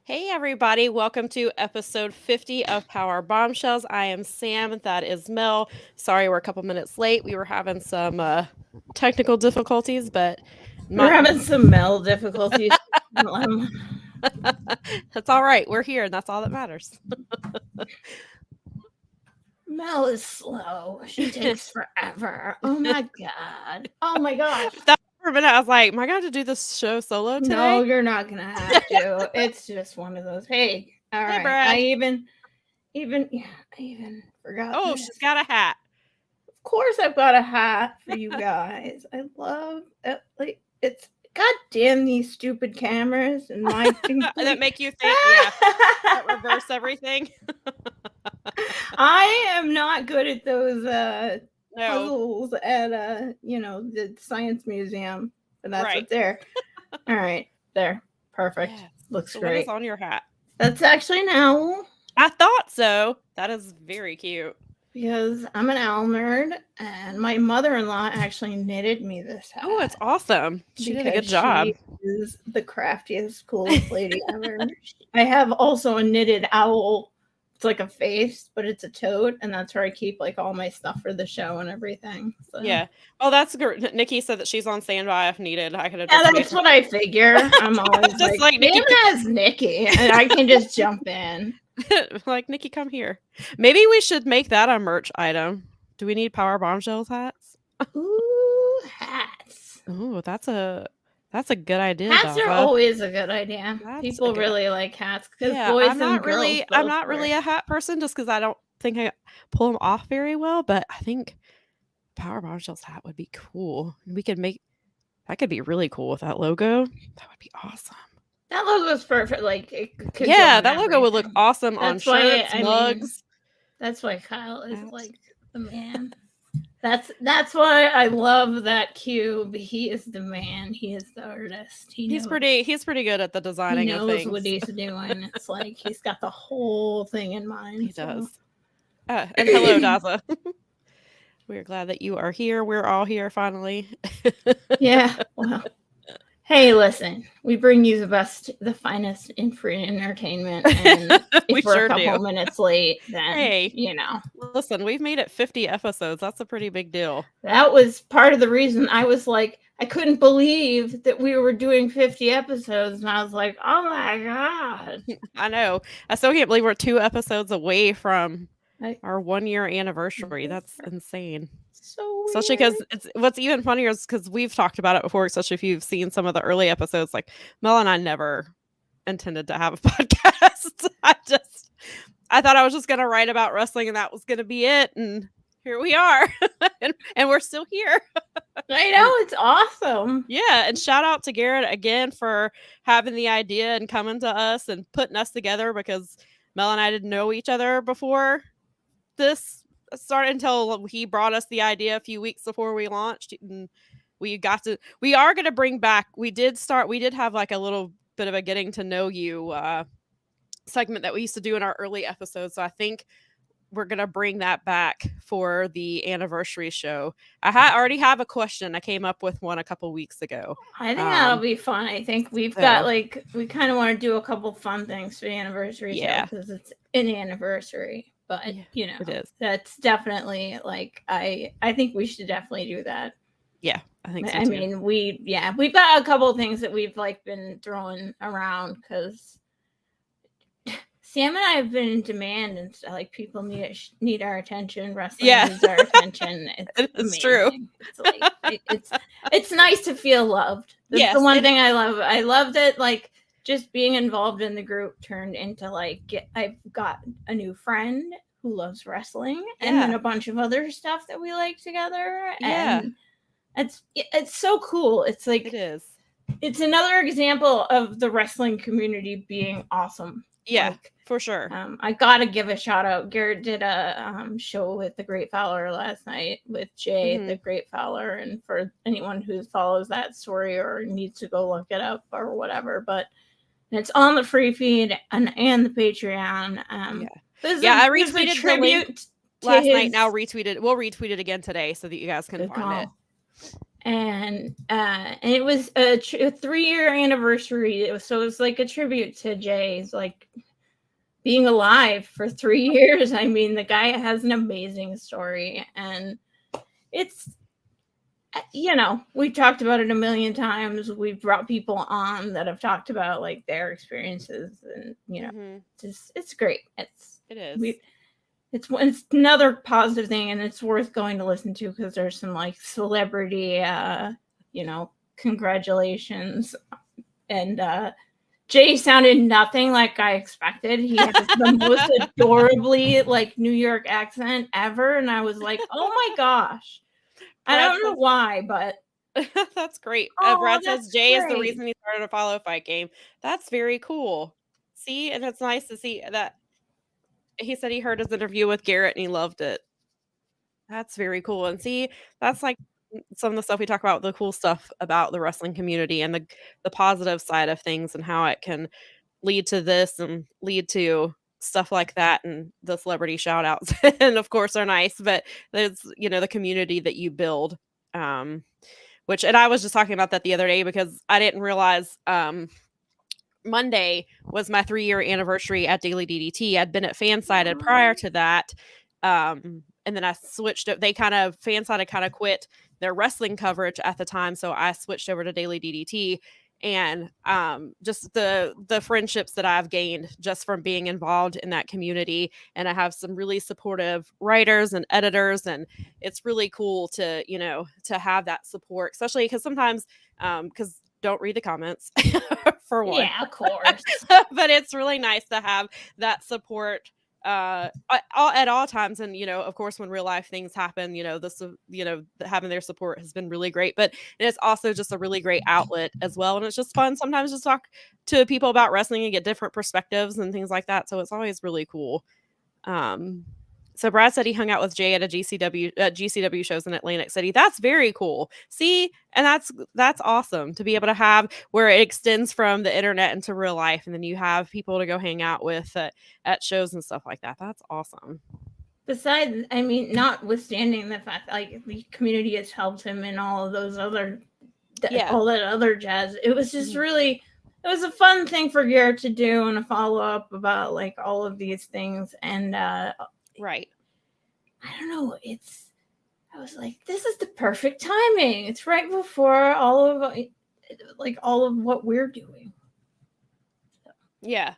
Hey everybody, welcome to episode 50 of Power Bombshells. I am Sam, that is Mel. Sorry we're a couple minutes late. We were having some technical difficulties, but We're my having some Mel difficulties. that's all right. We're here and that's all that matters. Mel is slow. She takes forever. Oh my god. Oh my gosh. That for a minute I was like, am I going to do this show solo today? No, you're not gonna have to. It's just one of those. Hey, all Hey, right. Brad. I even forgot. Oh, this. she's got a hat. Of course, I've got a hat for you guys. I love it. Like it's. God damn these stupid cameras and my That make you think, yeah, that reverse everything. I am not good at those No, puzzles at the science museum, but that's right. up there. All right, there, perfect. Yes. Looks So great. what is on your hat? That's actually an owl I thought so. That is very cute. because I'm an owl nerd, and my mother-in-law actually knitted me this hat. Oh, it's awesome. She did a good because job. She is the craftiest, coolest lady ever. I have also a knitted owl. It's like a face, but it's a tote, and that's where I keep like all my stuff for the show and everything. So. Yeah. Oh, that's good. Nikki said that she's on standby if needed. I could have Yeah, just that's what I figure. I'm always Just like Nikki. name it as Nikki, and I can just jump in. Like, Nikki, come here. Maybe we should make that a merch item. Do we need Power Bombshells hats? Ooh, hats. Oh, that's a good idea. Hats are Dava. always a good idea. That's People a good- really like hats because Yeah, boys I'm not and girls really both I'm not really wear. a hat person just because I don't think I pull them off very well, but I think Power Bombshells hat would be cool. We could make that could be really cool with that logo. That would be awesome. That logo's perfect. Like it could go Yeah, on that logo would look everything. awesome That's on why, shirts, I mean, mugs. That's why Kyle is Hats. like the man. That's why I love that cube. He is the man. He is the artist. He's pretty good at the He designing of knows things. what he's doing. It's like he's got the whole thing in mind. He does. And hello, Daza. We're glad that you are here. We're all here finally. Yeah. Well. Hey, listen. We bring you the finest in free entertainment, and We if we're sure a couple do. minutes late, then Hey. Listen, we've made it 50 episodes. That's a pretty big deal. That was part of the reason I was like, I couldn't believe that we were doing 50 episodes, and I was like, oh my god. I know. I still can't believe we're 2 episodes away from our 1-year anniversary. That's insane. So Especially because it's what's even funnier is because we've talked about it before, especially if you've seen some of the early episodes. Like Mel and I never intended to have a podcast. I thought I was just gonna write about wrestling and that was gonna be it. And here we are. and we're still here. I know, it's awesome. Yeah, and shout out to Garrett again for having the idea and coming to us and putting us together because Mel and I didn't know each other before this started until he brought us the idea a few weeks before we launched, and we are going to bring back, we did have like a little bit of a getting to know you segment that we used to do in our early episodes, so I think we're going to bring that back for the anniversary show. I already have a question. I came up with one a couple weeks ago. I think that'll be fun. I think we've got like, we kind of want to do a couple fun things for the anniversary show because it's an anniversary. But it is. That's definitely like I think we should definitely do that. Yeah, I think so I too. mean, we've got a couple of things that we've like been throwing around because Sam and I have been in demand and like people need our attention. Wrestling needs our attention. It's true. It's like it's nice to feel loved. That's the one thing I love. I love that like just being involved in the group turned into like I've got a new friend who loves wrestling and then a bunch of other stuff that we like together. And it's so cool. It's like it is. It's another example of the wrestling community being awesome. Yeah, like, for sure. I gotta give a shout out. Garrett did a show with the Great Fowler last night with Jay, the Great Fowler, and for anyone who follows that story or needs to go look it up or whatever, but it's on the free feed and the Patreon. I retweeted the link last night. Now we'll retweet it again today so that you guys can find it. and it was a 3-year anniversary. It was like a tribute to Jay's like being alive for 3 years. I mean, the guy has an amazing story, and it's, you know, we've talked about it a million times. We've brought people on that have talked about like their experiences, and you know, it's great. It is. It's another positive thing, and it's worth going to listen to because there's some like celebrity, you know, congratulations, and Jay sounded nothing like I expected. He has the most adorably like New York accent ever, and I was like, oh my gosh. I don't know why, but that's great. Brad says Jay is the reason he started a Follow Fight game. That's very cool. See, and it's nice to see that he said he heard his interview with Garrett and he loved it. That's very cool. And see, that's like some of the stuff we talk about, the cool stuff about the wrestling community and the positive side of things and how it can lead to this and lead to stuff like that, and the celebrity shout outs and of course are nice, but there's, you know, the community that you build, which, and I was just talking about that the other day because I didn't realize Monday was my 3-year anniversary at Daily DDT. I'd been at Fansided prior to that, and then I switched up. They kind of, Fansided kind of quit their wrestling coverage at the time, so I switched over to Daily DDT. And just the friendships that I've gained just from being involved in that community, and I have some really supportive writers and editors, and it's really cool to, you know, to have that support, especially because sometimes because don't read the comments for one. Yeah, of course. But it's really nice to have that support at all times. And, you know, of course, when real life things happen, you know, this, you know, having their support has been really great, but it's also just a really great outlet as well. And it's just fun sometimes just talk to people about wrestling and get different perspectives and things like that. So it's always really cool. So Brad said he hung out with Jay at a GCW shows in Atlantic City. That's very cool. See, and that's awesome to be able to have where it extends from the internet into real life, and then you have people to go hang out with at shows and stuff like that. That's awesome. Besides, I mean, notwithstanding the fact that, like, the community has helped him in all of those other, all that other jazz, it was just really, it was a fun thing for Garrett to do and a follow up about like all of these things. And right. I don't know. I was like, this is the perfect timing. It's right before all of what we're doing. So, yeah.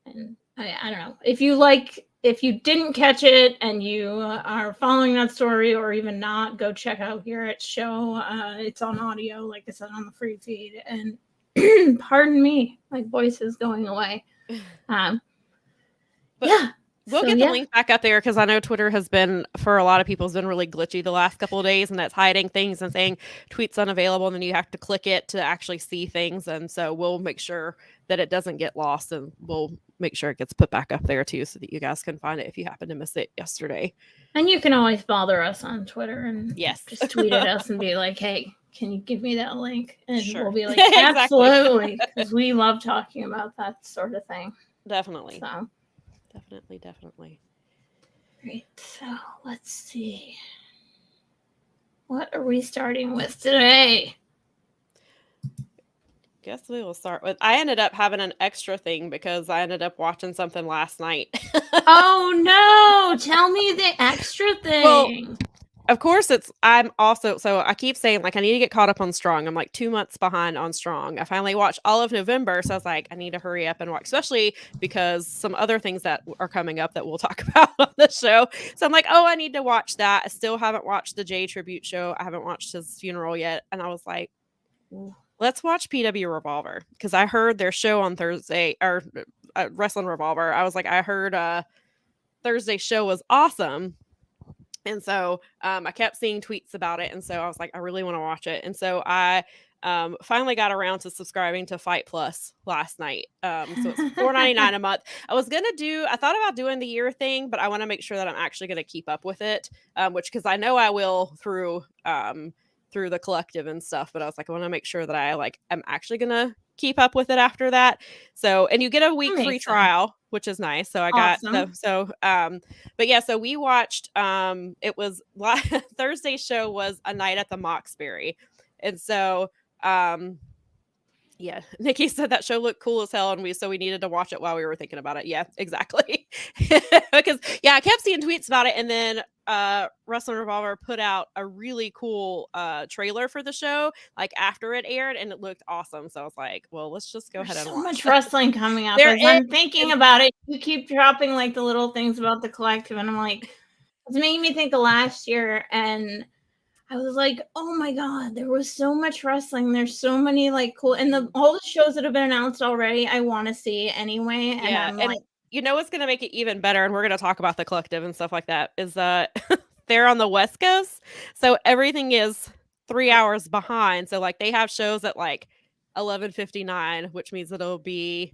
And I don't know. If you didn't catch it and you are following that story or even not, go check out Garrett's show. It's on audio, like I said, on the free feed. And pardon me, my voice is going away. Yeah. We'll get the link back up there because I know Twitter has been, for a lot of people, has been really glitchy the last couple of days, and that's hiding things and saying tweets unavailable, and then you have to click it to actually see things. And so we'll make sure that it doesn't get lost, and we'll make sure it gets put back up there too so that you guys can find it if you happen to miss it yesterday. And you can always bother us on Twitter and just tweet at us and be like, hey, can you give me that link? And we'll be like, absolutely, because we love talking about that sort of thing. Definitely. So. Definitely. Great. So let's see. What are we starting with today? Guess we will start with, I ended up having an extra thing because I ended up watching something last night. Oh no, tell me the extra thing. Well, of course I'm also, so I keep saying like I need to get caught up on Strong. I'm like 2 months behind on Strong. I finally watched all of November, so I was like, I need to hurry up and watch, especially because some other things that are coming up that we'll talk about on the show. So I'm like, oh, I need to watch that. I still haven't watched the Jay tribute show. I haven't watched his funeral yet. And I was like, let's watch PW Revolver, because I heard their show on Thursday, or Wrestling Revolver. I was like, I heard Thursday's show was awesome. And so I kept seeing tweets about it. And so I was like, I really want to watch it. And so I finally got around to subscribing to Fight Plus last night. So it's $4.99 a month. I thought about doing the year thing, but I want to make sure that I'm actually going to keep up with it, because I know I will through the collective and stuff. But I was like, I want to make sure that I'm actually going to keep up with it after that. So, and you get a week free trial. which is nice. So I got but yeah, so we watched it was Thursday's show was A Night at the Moxbury. And so yeah, Nikki said that show looked cool as hell, and we needed to watch it while we were thinking about it. Yeah, exactly. Because I kept seeing tweets about it, and then Wrestling Revolver put out a really cool trailer for the show like after it aired, and it looked awesome. So I was like, well, let's just go ahead and watch. So much wrestling coming up. As I'm thinking about it, you keep dropping like the little things about the collective, and I'm like, it's making me think of last year, and I was like, oh my God, there was so much wrestling. There's so many like cool, and all the shows that have been announced already, I want to see anyway. And I'm like, you know what's going to make it even better, and we're going to talk about the collective and stuff like that, is they're on the West Coast. So everything is 3 hours behind. So like they have shows at like 11:59, which means it'll be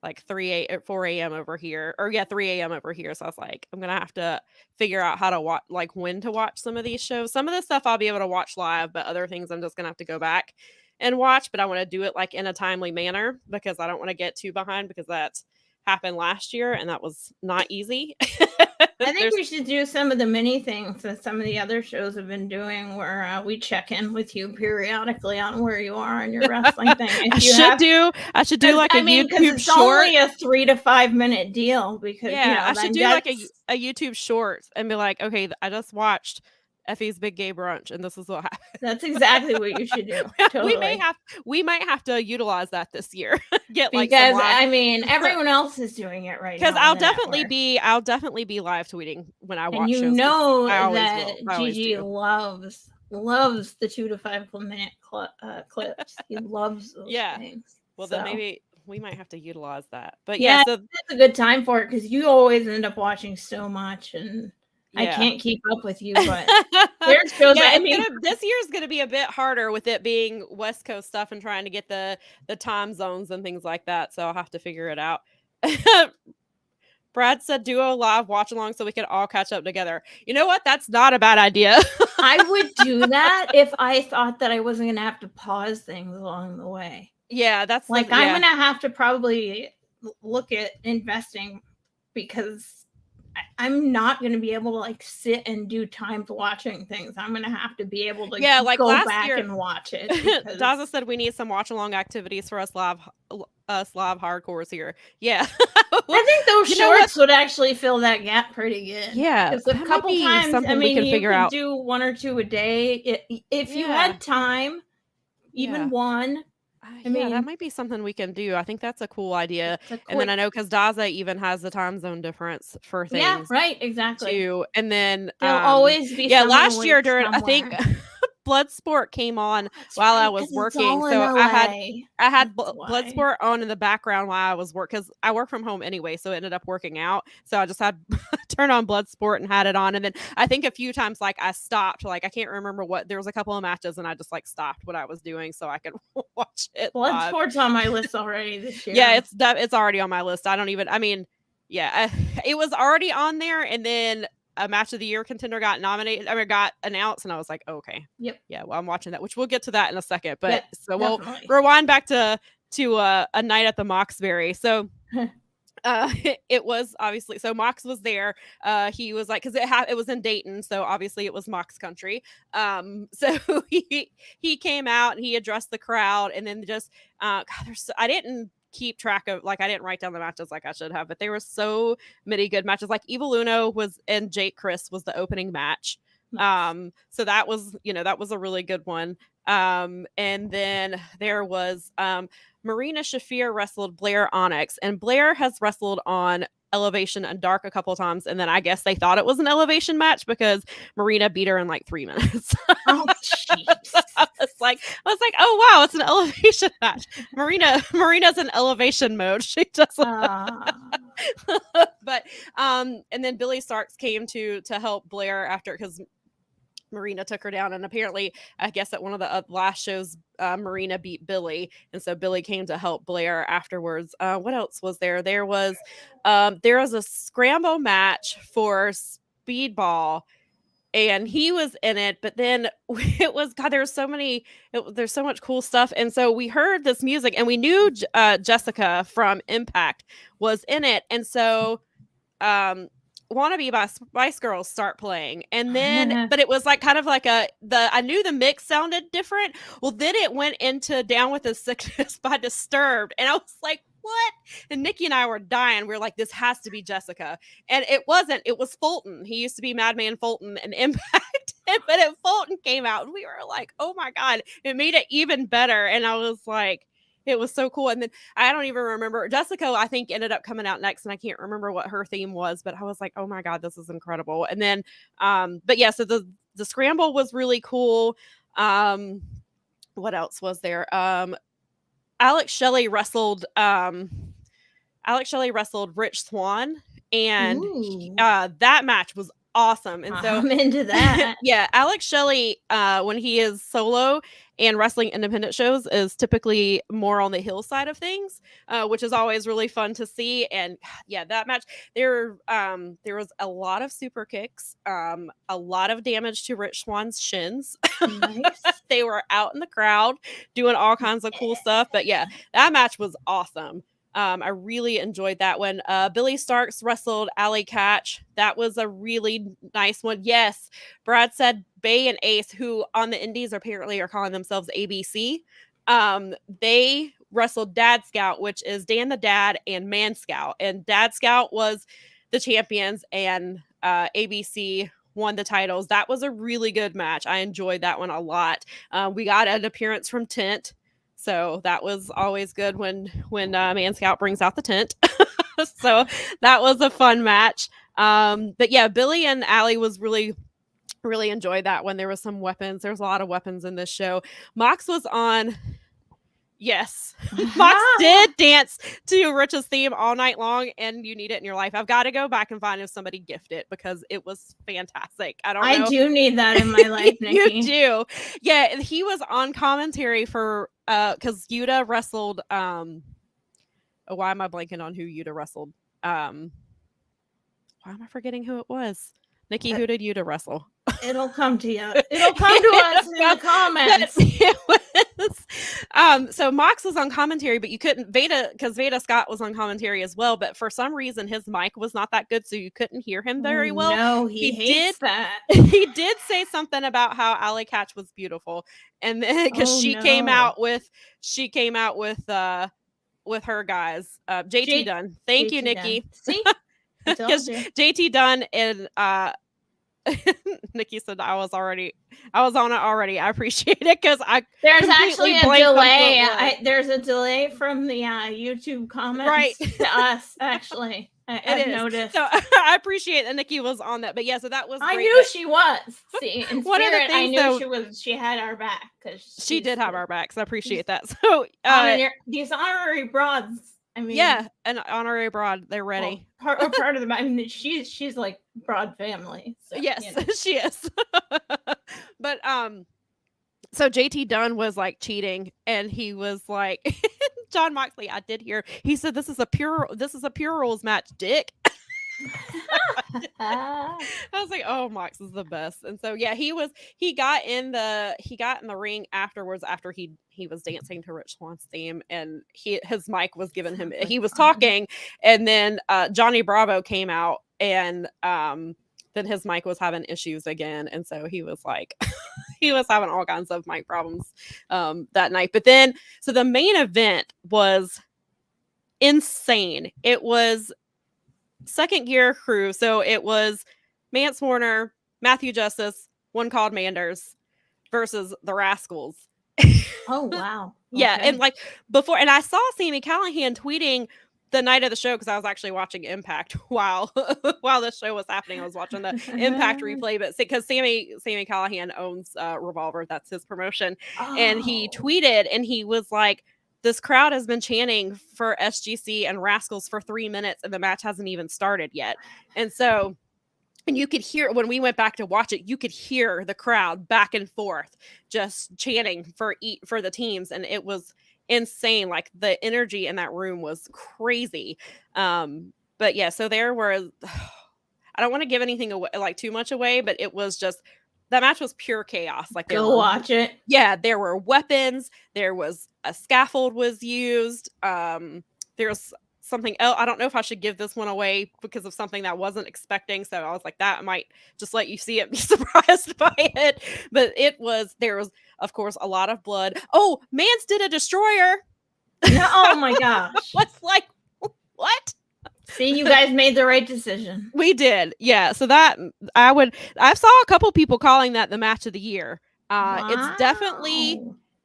like 4 a.m. over here, or 3 a.m. over here. So I was like, I'm gonna have to figure out how to watch, like when to watch some of these shows. Some of this stuff I'll be able to watch live, but other things I'm just gonna have to go back and watch. But I want to do it like in a timely manner because I don't want to get too behind, because that happened last year and that was not easy. I think we should do some of the mini things that some of the other shows have been doing, where we check in with you periodically on where you are on your wrestling thing. I should do like a YouTube it's short. Only a 3 to 5 minute deal, because I should do like a YouTube short and be like, okay, I just watched Effie's Big Gay Brunch, and this is what happened. That's exactly what you should do. Totally. We might have to utilize that this year. Because everyone else is doing it right now. Because I'll definitely be live tweeting when I watch. And you know that Gigi loves the 2 to 5 minute clips. He loves those things. Well, then maybe we might have to utilize that. But so that's a good time for it, because you always end up watching so much, and I can't keep up with you, but there's shows. This year's going to be a bit harder with it being West Coast stuff and trying to get the time zones and things like that. So I'll have to figure it out. Brad said duo live watch along so we could all catch up together. You know what? That's not a bad idea. I would do that if I thought that I wasn't going to have to pause things along the way. Yeah, that's I'm going to have to probably look at investing, because I'm not going to be able to like sit and do timed watching things. I'm going to have to be able to go back and watch it. Daza said we need some watch along activities for us live hardcores here. Yeah. I think those shorts would actually fill that gap pretty good. Yeah. Because a couple times, we can figure out. Do 1 or 2 a day. If you had time, even one. That might be something we can do. I think that's a cool idea. And then I know because Daza even has the time zone difference for things. Yeah, right, exactly. Too. And then there'll always be last year I think Bloodsport came on while I was working. So I had Bloodsport on in the background while I was because I work from home anyway, so it ended up working out. So I just had turned on Bloodsport and had it on, and then I think a few times like I stopped, like I can't remember what, there was a couple of matches and I just like stopped what I was doing so I could watch it. Bloodsport's on my list already this year. Yeah, it's already on my list. It was already on there, and then a match of the year contender got announced, and I was like, oh, okay. Yep. Yeah, well, I'm watching that, which we'll get to that in a second. But so we'll rewind back to A Night at the Moxbury. So it was obviously, so Mox was there. He was like, because it was in Dayton, so obviously it was Mox country. So he came out and he addressed the crowd, and then just I didn't keep track of, like, I didn't write down the matches like I should have, but there were so many good matches. Like Evil Uno and Jake Chris was the opening match. So that was a really good one. And then there was Marina Shafir wrestled Blair Onyx, and Blair has wrestled on Elevation and Dark a couple times, and then I guess they thought it was an Elevation match because Marina beat her in like 3 minutes. Oh, jeez. I was like, oh wow, it's an Elevation match. Marina's in Elevation mode. She doesn't. But and then Billy Starks came to help Blair after, because Marina took her down, and apparently I guess at one of the last shows Marina beat Billy, and so Billy came to help Blair afterwards. What else was there? There was a scramble match for Speedball, and he was in it. But then it was God. There's there's so much cool stuff, and so we heard this music, and we knew Jessica from Impact was in it, and so um Wannabe by Spice Girls start playing, and then but it was like kind of like I knew the mix sounded different. Well, then it went into Down with the Sickness by Disturbed, and I was like, what? And Nikki and I were dying. We were like, this has to be Jessica, and it wasn't. It was Fulton. He used to be Madman Fulton and Impact, but Fulton came out, and we were like, oh my God, it made it even better. And I was like, it was so cool. And then I don't even remember. Jessica, I think, ended up coming out next, and I can't remember what her theme was, but I was like, oh my God, this is incredible. And then, but yeah, so the scramble was really cool. What else was there? Alex Shelley wrestled Rich Swann, and that match was awesome. And so I'm into that. Yeah, Alex Shelley, when he is solo and wrestling independent shows, is typically more on the heel side of things, which is always really fun to see. And yeah, that match, there was a lot of super kicks, a lot of damage to Rich Swann's shins. Nice. They were out in the crowd doing all kinds of cool stuff. But yeah, that match was awesome. I really enjoyed that one. Billy Starks wrestled Allie Catch. That was a really nice one. Yes, Brad said Bay and Ace, who on the indies apparently are calling themselves ABC. They wrestled Dad Scout, which is Dan the Dad and Man Scout. And Dad Scout was the champions, and ABC won the titles. That was a really good match. I enjoyed that one a lot. We got an appearance from Tent. So that was always good when Man Scout brings out the tent. So that was a fun match. But yeah, Billy and Allie was really enjoyed that one. There was some weapons. There's a lot of weapons in this show. Mox was on. Yes. Mox did dance to Rich's theme all night long, and you need it in your life. I've got to go back and find if somebody gifted it, because it was fantastic. I do need that in my life, Nikki. You do. Yeah, he was on commentary for because Yuta wrestled why am I blanking on who Yuta wrestled? Why am I forgetting who it was? Nikki, who did Yuta wrestle? It'll come to you. It'll come to us in the comments. So Mox was on commentary, but you couldn't because Veda Scott was on commentary as well. But for some reason, his mic was not that good, so you couldn't hear him very well. No, he hates that. He did say something about how Allie Catch was beautiful, and then because she came out with her guys, JT Dunn. Thank you, Nikki. See, because JT Dunn and Nikki said I was on it already. I appreciate it, because there's actually a delay. There's a delay from the YouTube comments to us. Actually, I've noticed. So I appreciate that Nikki was on that. But yeah, so that was. I knew she was. See, in spirit, I knew she had our back, because she did have our back. So I appreciate that. So these honorary broads. I mean, yeah, an honorary broad. They're ready. Part of the. I mean, she's like broad family. So, yes, she is. But so JT Dunn was like cheating, and he was like, John Moxley. I did hear he said this is a pure rules match, dick. I was like, oh, Mox is the best. And so yeah, he got in the ring afterwards, after he was dancing to Rich Swann's theme, and his mic was giving him, he was talking, and then Johnny Bravo came out, and then his mic was having issues again, and so he was like he was having all kinds of mic problems that night. But then so the main event was insane. It was Second Gear Crew. So it was Mance Warner, Matthew Justice, one called Manders versus the Rascals. Oh, wow. Okay. Yeah. And like before, and I saw Sami Callihan tweeting the night of the show, because I was actually watching Impact while the show was happening. I was watching the Impact replay, but because Sami Callihan owns Revolver, that's his promotion. And he tweeted, and he was like, this crowd has been chanting for SGC and Rascals for 3 minutes, and the match hasn't even started yet. And so, and you could hear, when we went back to watch it, you could hear the crowd back and forth just chanting for the teams. And it was insane. Like the energy in that room was crazy. But yeah, so there were, I don't want to give anything away, like too much away, but it was just that match was pure chaos. Like there Go were, watch it. yeah, there were weapons. There was a scaffold was used. There's something else. I don't know if I should give this one away because of something that I wasn't expecting. So I was like, that I might just let you see it, be surprised by it. But there was, of course, a lot of blood. Oh, Mance did a destroyer. No, oh my gosh. What's like, what? See, you guys made the right decision. We did. Yeah. So that I saw a couple people calling that the match of the year. Wow.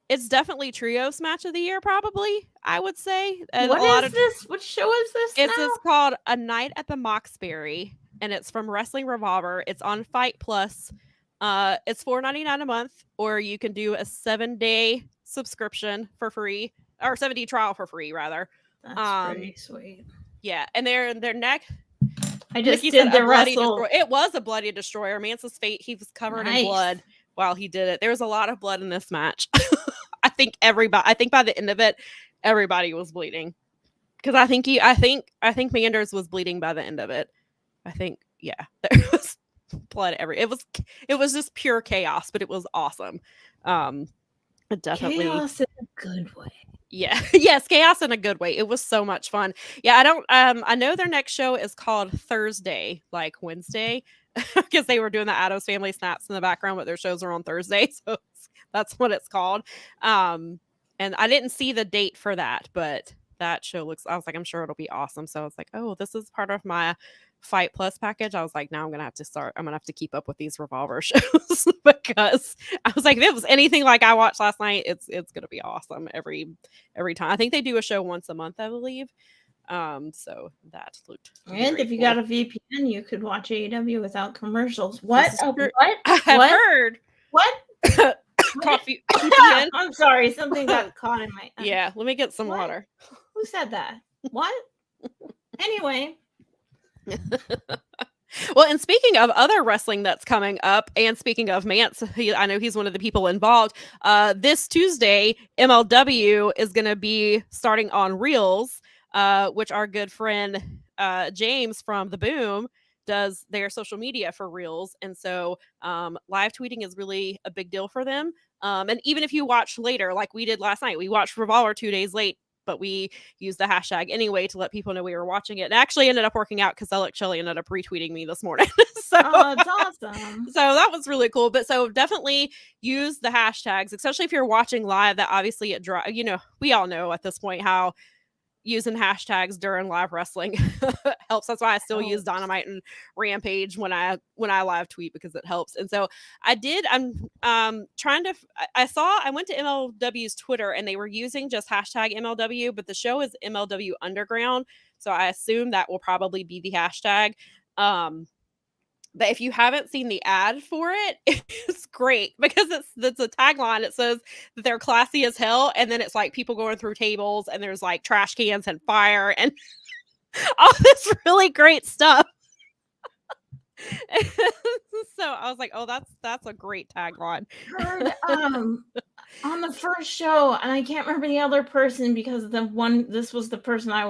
It's definitely trios match of the year, probably, I would say. And what is this? What show is this? It's called A Night at the Moxbury, and it's from Wrestling Revolver. It's on Fight Plus. It's $4.99 a month, or you can do a 7-day subscription for free, or 7-day trial for free, rather. That's pretty sweet. Yeah, and their neck. I just did the wrestle. It was a bloody destroyer. Mance's fate. He was covered in blood while he did it. There was a lot of blood in this match. I think by the end of it, everybody was bleeding. Because I think Manders was bleeding by the end of it. I think, yeah, there was blood it was just pure chaos, but it was awesome. Definitely chaos in a good way. Yeah. Yes, chaos in a good way. It was so much fun. Yeah, I know their next show is called Thursday, like Wednesday, because they were doing the Addams Family snaps in the background, but their shows are on Thursday, so that's what it's called. And I didn't see the date for that, but that show I was like, I'm sure it'll be awesome. So I was like, oh, this is part of my Fight Plus package. I was like, now I'm gonna have to keep up with these Revolver shows because I was like, if it was anything like I watched last night, it's gonna be awesome every time. I think they do a show once a month, I believe. So that looked. And if you got a VPN, you could watch AEW without commercials. What? What? I heard. What? Coffee. I'm sorry, something got caught in my. Yeah, let me get some water. Who said that? What? Anyway. Well, and speaking of other wrestling that's coming up, and speaking of Mance, I know he's one of the people involved. This Tuesday, MLW is going to be starting on Reels, which our good friend James from The Boom does their social media for Reels. And so live tweeting is really a big deal for them. And even if you watch later, like we did last night, we watched Revolver 2 days late, but we used the hashtag anyway to let people know we were watching it. It actually ended up working out because Alec Shelley ended up retweeting me this morning. So it's awesome. So that was really cool. But so definitely use the hashtags, especially if you're watching live. That obviously we all know at this point how using hashtags during live wrestling helps. That's why I still use Dynamite and Rampage when I live tweet, because it helps. And so I went to MLW's Twitter and they were using just hashtag MLW, but the show is MLW Underground. So I assume that will probably be the hashtag. But if you haven't seen the ad for it, it's great because it's a tagline. It says that they're classy as hell, and then it's like people going through tables, and there's like trash cans and fire and all this really great stuff. So I was like, oh, that's a great tagline. On the first show, and I can't remember the other person because this was the person I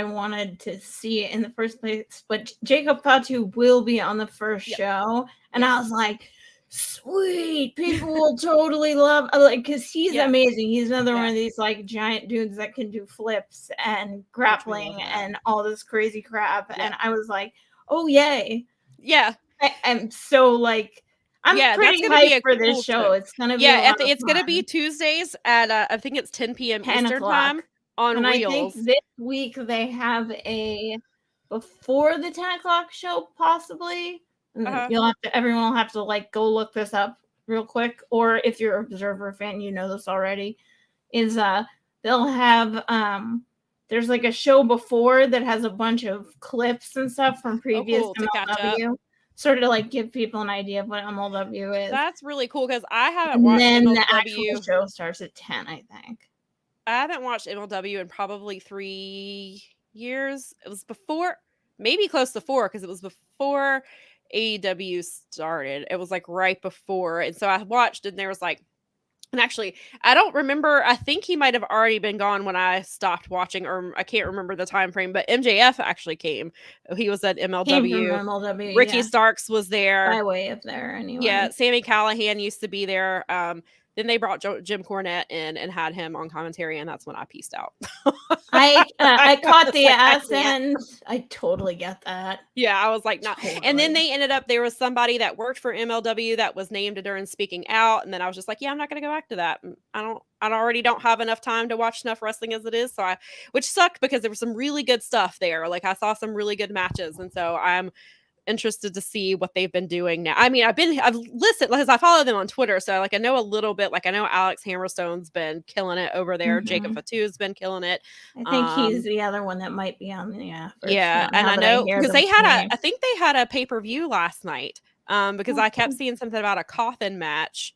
wanted to see in the first place, but Jacob Fatu will be on the first show, and I was like, sweet, people will totally love, like, because he's amazing. He's another one of these like giant dudes that can do flips and grappling and all this crazy crap, and I was like, oh yay. Yeah. I'm so like, I'm pretty hyped for this show. It's gonna be it's gonna be Tuesdays at I think it's 10 p.m. Eastern time on Reels. I think this week they have a before the 10 o'clock show, possibly. Everyone will have to like go look this up real quick, or if you're an Observer fan, you know this already. Is they'll have there's like a show before that has a bunch of clips and stuff from previous MLW. Sort of like give people an idea of what MLW is. That's really cool because I haven't watched MLW. And then the actual show starts at 10, I think. I haven't watched MLW in probably 3 years. It was before, maybe close to 4, because it was before AEW started. It was like right before. And so I watched, and there was like And actually, I don't remember. I think he might have already been gone when I stopped watching, or I can't remember the time frame. But MJF actually came. He was at Came from MLW. MLW, Ricky yeah. Starks was there. By way of there, anyway. Yeah, Sammy Callahan used to be there. Then they brought Jim Cornette in and had him on commentary, and that's when I pieced out. I caught the like, accent. I totally get that. Yeah, I was like, not. Totally. And then they ended up, there was somebody that worked for MLW that was named during Speaking Out, and then I was just like, yeah, I'm not going to go back to that. I already don't have enough time to watch enough wrestling as it is, which sucked because there was some really good stuff there. Like I saw some really good matches, and so I'm interested to see what they've been doing now. I mean, I've listened because I follow them on Twitter, so like I know a little bit. Like I know Alex Hammerstone's been killing it over there. Jacob Fatu's been killing it. I think he's the other one that might be on the yeah, and I know because they had I think they had a pay-per-view last night. Because I kept seeing something about a coffin match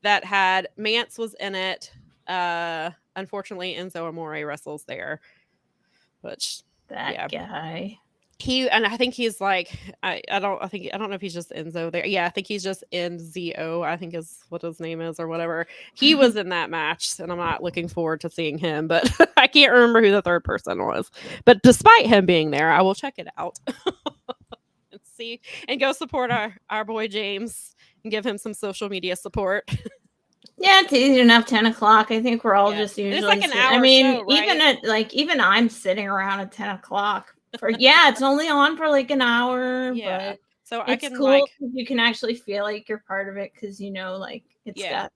that had Mance was in it. Unfortunately, Enzo Amore wrestles there, which that guy. And I think he's like I don't know if he's just Enzo there. Yeah, I think he's just Enzo, I think is what his name is or whatever. He was in that match, and I'm not looking forward to seeing him, but I can't remember who the third person was. But despite him being there, I will check it out and see and go support our boy James and give him some social media support. Yeah, it's easy enough. 10 o'clock. I think we're all just usually. It's like an hour. I mean, show, right? even I'm sitting around at 10 o'clock. It's only on for like an hour. Yeah, but so I can cool. You can actually feel like you're part of it because like it's got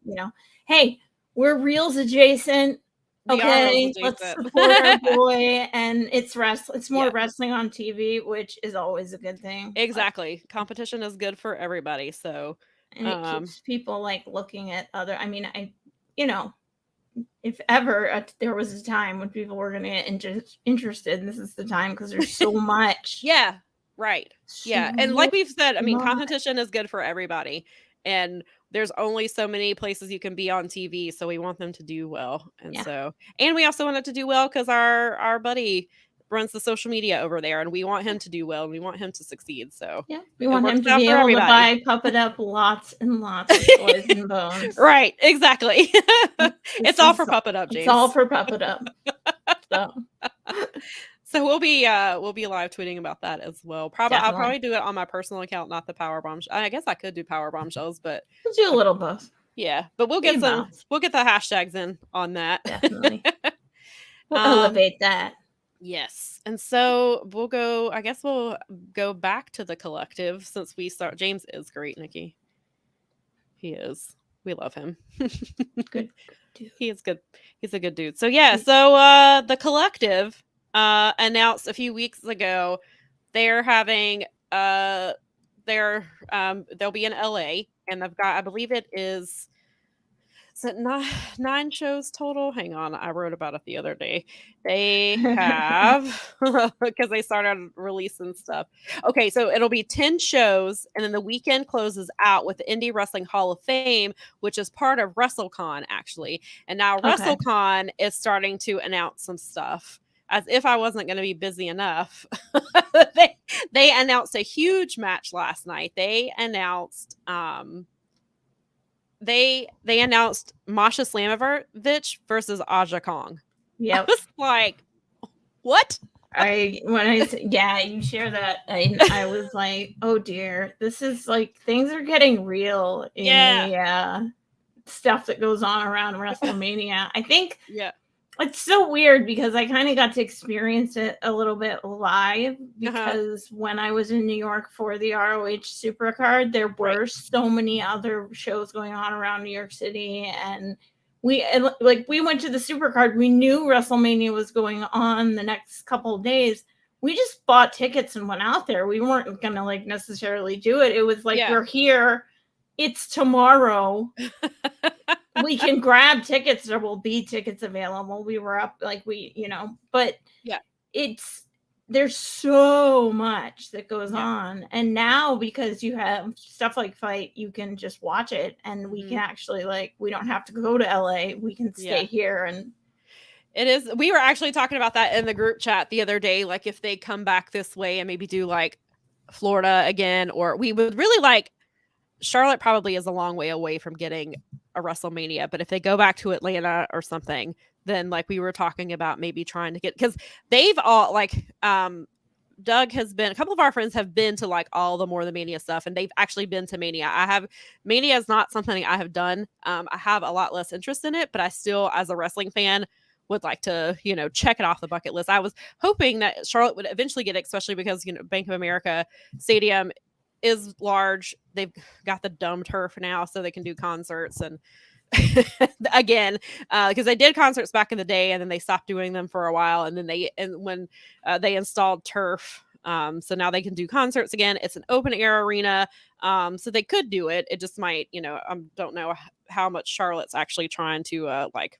hey, we're reels adjacent. Okay, let's support our boy, and it's more wrestling on TV, which is always a good thing. Exactly, competition is good for everybody. So. And it keeps people like looking at other. I mean, if ever there was a time when people were going to get interested, this is the time because there's so much. Yeah, right. Yeah, and like we've said, I mean, competition is good for everybody, and there's only so many places you can be on TV, so we want them to do well, and we also want it to do well because our buddy runs the social media over there, and we want him to do well, and we want him to succeed. So yeah, we want him to be able to buy Puppet Up lots and lots of toys and bones. Right, exactly. It's all for Puppet Up, James. It's all for Puppet Up. So we'll be live tweeting about that as well. I'll probably do it on my personal account, not the Powerbombshells. I guess I could do Powerbombshells, but we'll do a little both. Yeah, but we'll get we'll get the hashtags in on that. Definitely. We'll elevate that. Yes. And so we'll go back to the collective since we start. James is great, Nikki. He is. We love him. Good dude. He is good. He's a good dude. So yeah, so the collective announced a few weeks ago they're having they'll be in LA, and they've got, I believe it is it 9 shows total? Hang on, I wrote about it the other day. They have, because they started releasing stuff. Okay, so it'll be 10 shows, and then the weekend closes out with the Indie Wrestling Hall of Fame, which is part of WrestleCon, actually. And now WrestleCon is starting to announce some stuff. As if I wasn't going to be busy enough, they announced a huge match last night. They announced they announced Masha Slamovich versus Aja Kong. Yeah, I was like, what? You share that, I was like, oh dear, this is like things are getting real in the stuff that goes on around WrestleMania. I think it's so weird because I kind of got to experience it a little bit live because when I was in New York for the ROH Supercard, there were so many other shows going on around New York City, and we went to the Supercard. We knew WrestleMania was going on the next couple of days. We just bought tickets and went out there. We weren't gonna necessarily do it. It was like we're here. It's tomorrow. We can grab tickets. There will be tickets available. We were up but there's so much that goes on. And now because you have stuff like Fight, you can just watch it, and we can actually we don't have to go to LA. We can stay here. And it is, we were actually talking about that in the group chat the other day, like if they come back this way and maybe do like Florida again, or we would really like Charlotte probably is a long way away from getting a WrestleMania, but if they go back to Atlanta or something, then like we were talking about maybe trying to get, because they've all like Doug has been, a couple of our friends have been to like all the More Than Mania stuff, and they've actually been to Mania. Mania is not something I have done. I have a lot less interest in it, but I still, as a wrestling fan, would like to, check it off the bucket list. I was hoping that Charlotte would eventually get it, especially because, Bank of America Stadium is large. They've got the dumb turf now, so they can do concerts and again, because they did concerts back in the day, and then they stopped doing them for a while, and then when they installed turf, so now they can do concerts again. It's an open air arena, so they could do it. It just might, don't know how much Charlotte's actually trying to like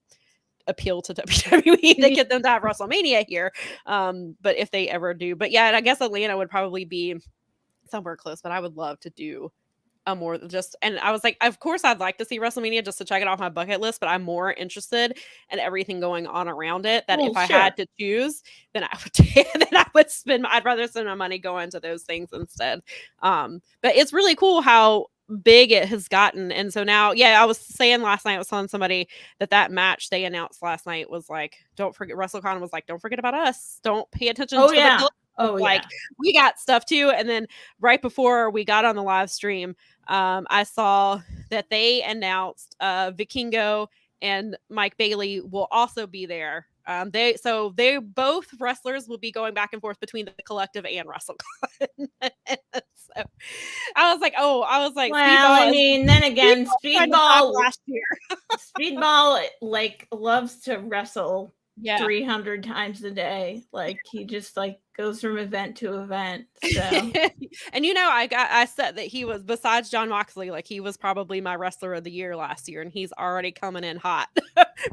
appeal to WWE to get them to have WrestleMania here, but if they ever do. But yeah, and I guess Atlanta would probably be somewhere close, but I would love to do more just, and I was like, of course I'd like to see WrestleMania just to check it off my bucket list, but I'm more interested in everything going on around it, that if I had to choose, then I'd rather spend my money going to those things instead. But it's really cool how big it has gotten. And so now, I was saying last night, I was telling somebody that match they announced last night was like, don't forget, WrestleCon was like, don't forget about us, don't pay attention to the we got stuff too. And then right before we got on the live stream, I saw that they announced Vikingo and Mike Bailey will also be there. They both wrestlers will be going back and forth between the Collective and WrestleCon. So I was like, well, I mean, then again, Speedball last year. Speedball like loves to wrestle 300 times a day. Like he just like goes from event to event. So and I said that he was, besides John Moxley, like he was probably my wrestler of the year last year, and he's already coming in hot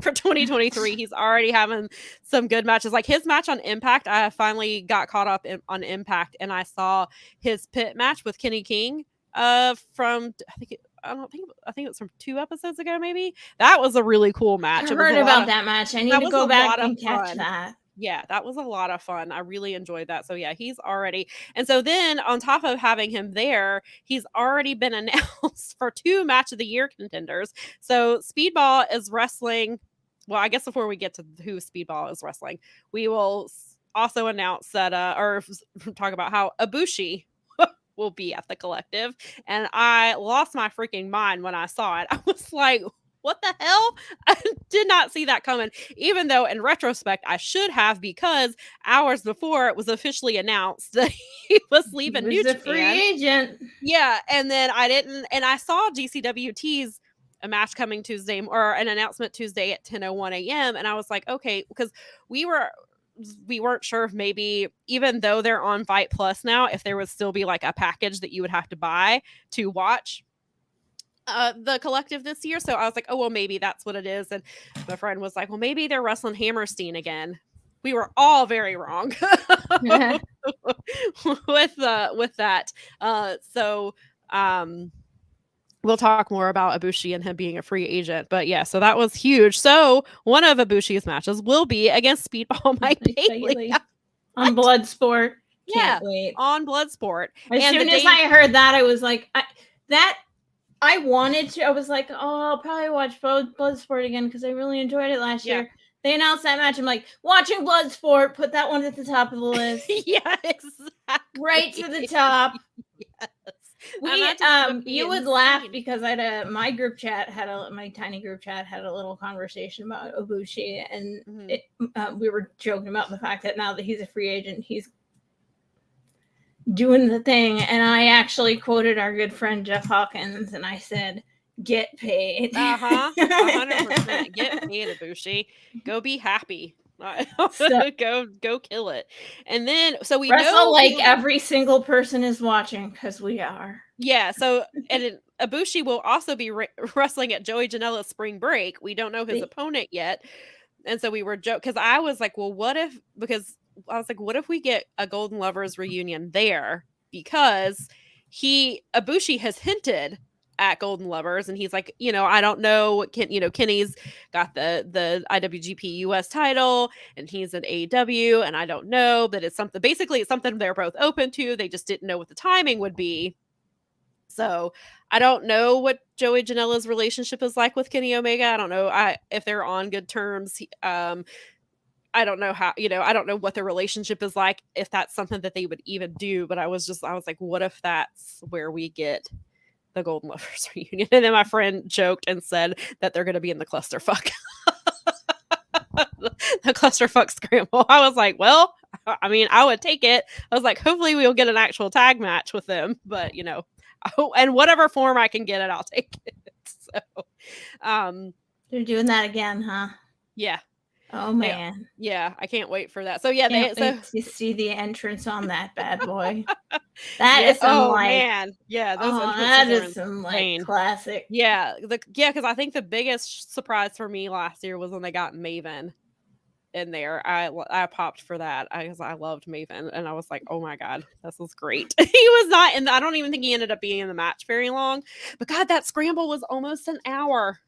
for 2023. He's already having some good matches. Like his match on Impact, I finally got caught up on Impact, and I saw his pit match with Kenny King from I think it was from 2 episodes ago, maybe. That was a really cool match. I heard about that match. I need to go back and catch that. Yeah, that was a lot of fun. I really enjoyed that. So yeah, he's already, and so then on top of having him there, he's already been announced for 2 match of the year contenders. So Speedball is wrestling. Well, I guess before we get to who Speedball is wrestling, we will also announce that or talk about how Ibushi will be at the Collective. And I lost my freaking mind when I saw it. I was like, what the hell? I did not see that coming, even though in retrospect I should have, because hours before it was officially announced that he was leaving New Japan. Free agent. Yeah, and then I didn't, and I saw GCW tease a match coming Tuesday, or an announcement Tuesday at 10:01 a.m. and I was like, okay, because we weren't sure if maybe, even though they're on Fight Plus now, if there would still be like a package that you would have to buy to watch the Collective this year. So I was like, oh well, maybe that's what it is. And my friend was like, well, maybe they're wrestling Hammerstein again. We were all very wrong with that. So we'll talk more about Ibushi and him being a free agent. But yeah, so that was huge. So one of Ibushi's matches will be against Speedball Mike Bailey on Bloodsport. Can't wait. On Bloodsport. As soon as I heard that, I was like, I wanted to. I was like, oh, I'll probably watch Bloodsport again because I really enjoyed it last year. They announced that match. I'm like, watching Bloodsport, put that one at the top of the list. Yeah, exactly. Right to the top. Yes. You would laugh because I had my group chat my tiny group chat had a little conversation about Ibushi, and we were joking about the fact that now that he's a free agent, he's doing the thing. And I actually quoted our good friend Jeff Hawkins, and I said, "Get paid." 100%. Get paid, Ibushi. Go be happy. Go kill it. And then so we know like every single person is watching, because we are. Yeah. So and Ibushi will also be wrestling at Joey Janela's Spring Break. We don't know his opponent yet, and so we were because I was like, well, what if we get a Golden Lovers reunion there, because Ibushi has hinted at Golden Lovers, and he's like, I don't know, Kenny's got the IWGP US title, and he's an AEW, and I don't know, but it's something they're both open to. They just didn't know what the timing would be. So I don't know what Joey Janela's relationship is like with Kenny Omega. I don't know if they're on good terms. I don't know how, I don't know what their relationship is like, if that's something that they would even do. But I was like, what if that's where we get the Golden Lovers reunion? And then my friend joked and said that they're going to be in the clusterfuck. The clusterfuck scramble. I was like, well, I mean, I would take it. I was like, hopefully we'll get an actual tag match with them. But, and whatever form I can get it, I'll take it. So, they're doing that again, huh? Yeah. Oh man. Yeah, I can't wait for that. So yeah, can't wait to see the entrance on that bad boy. That is some man. Yeah, those that is some classic. Yeah, because I think the biggest surprise for me last year was when they got Maven in there. I popped for that because I loved Maven, and I was like, oh my god, this was great. He was not in I don't even think he ended up being in the match very long, but god, that scramble was almost an hour.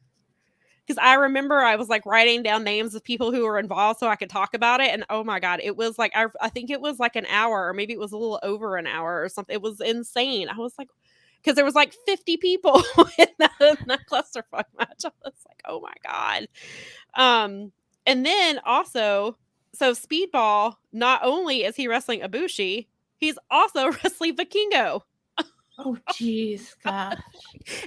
Because I remember I was like writing down names of people who were involved so I could talk about it. And oh my God, it was like, I think it was like an hour, or maybe it was a little over an hour or something. It was insane. I was like, because there was like 50 people in that clusterfuck match. I was like, oh my God. And then also, so Speedball, not only is he wrestling Ibushi, he's also wrestling Vikingo. Oh, jeez, gosh.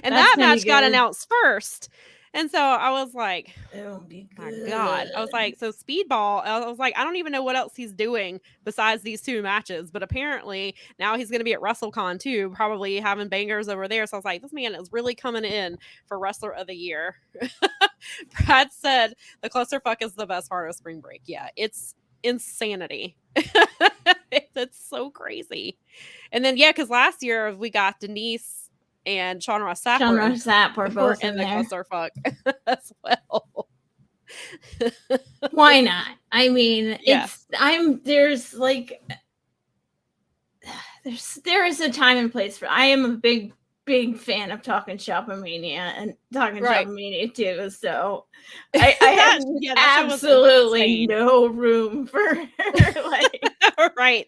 And that match got announced first. And so I was like, oh my God. I was like, so Speedball, I was like, I don't even know what else he's doing besides these two matches. But apparently now he's going to be at WrestleCon too, probably having bangers over there. So I was like, this man is really coming in for Wrestler of the Year. Brad said the clusterfuck is the best part of spring break. Yeah, it's insanity. It's so crazy. And then, yeah, because last year we got Denise and Sean Ross Sapp were both in the there. Clusterfuck as well. Why not? I mean, there's like there is a time and place for. I am a big fan of Talking Shopomania and Talking Shopomania too. So I have absolutely no room for like. Right.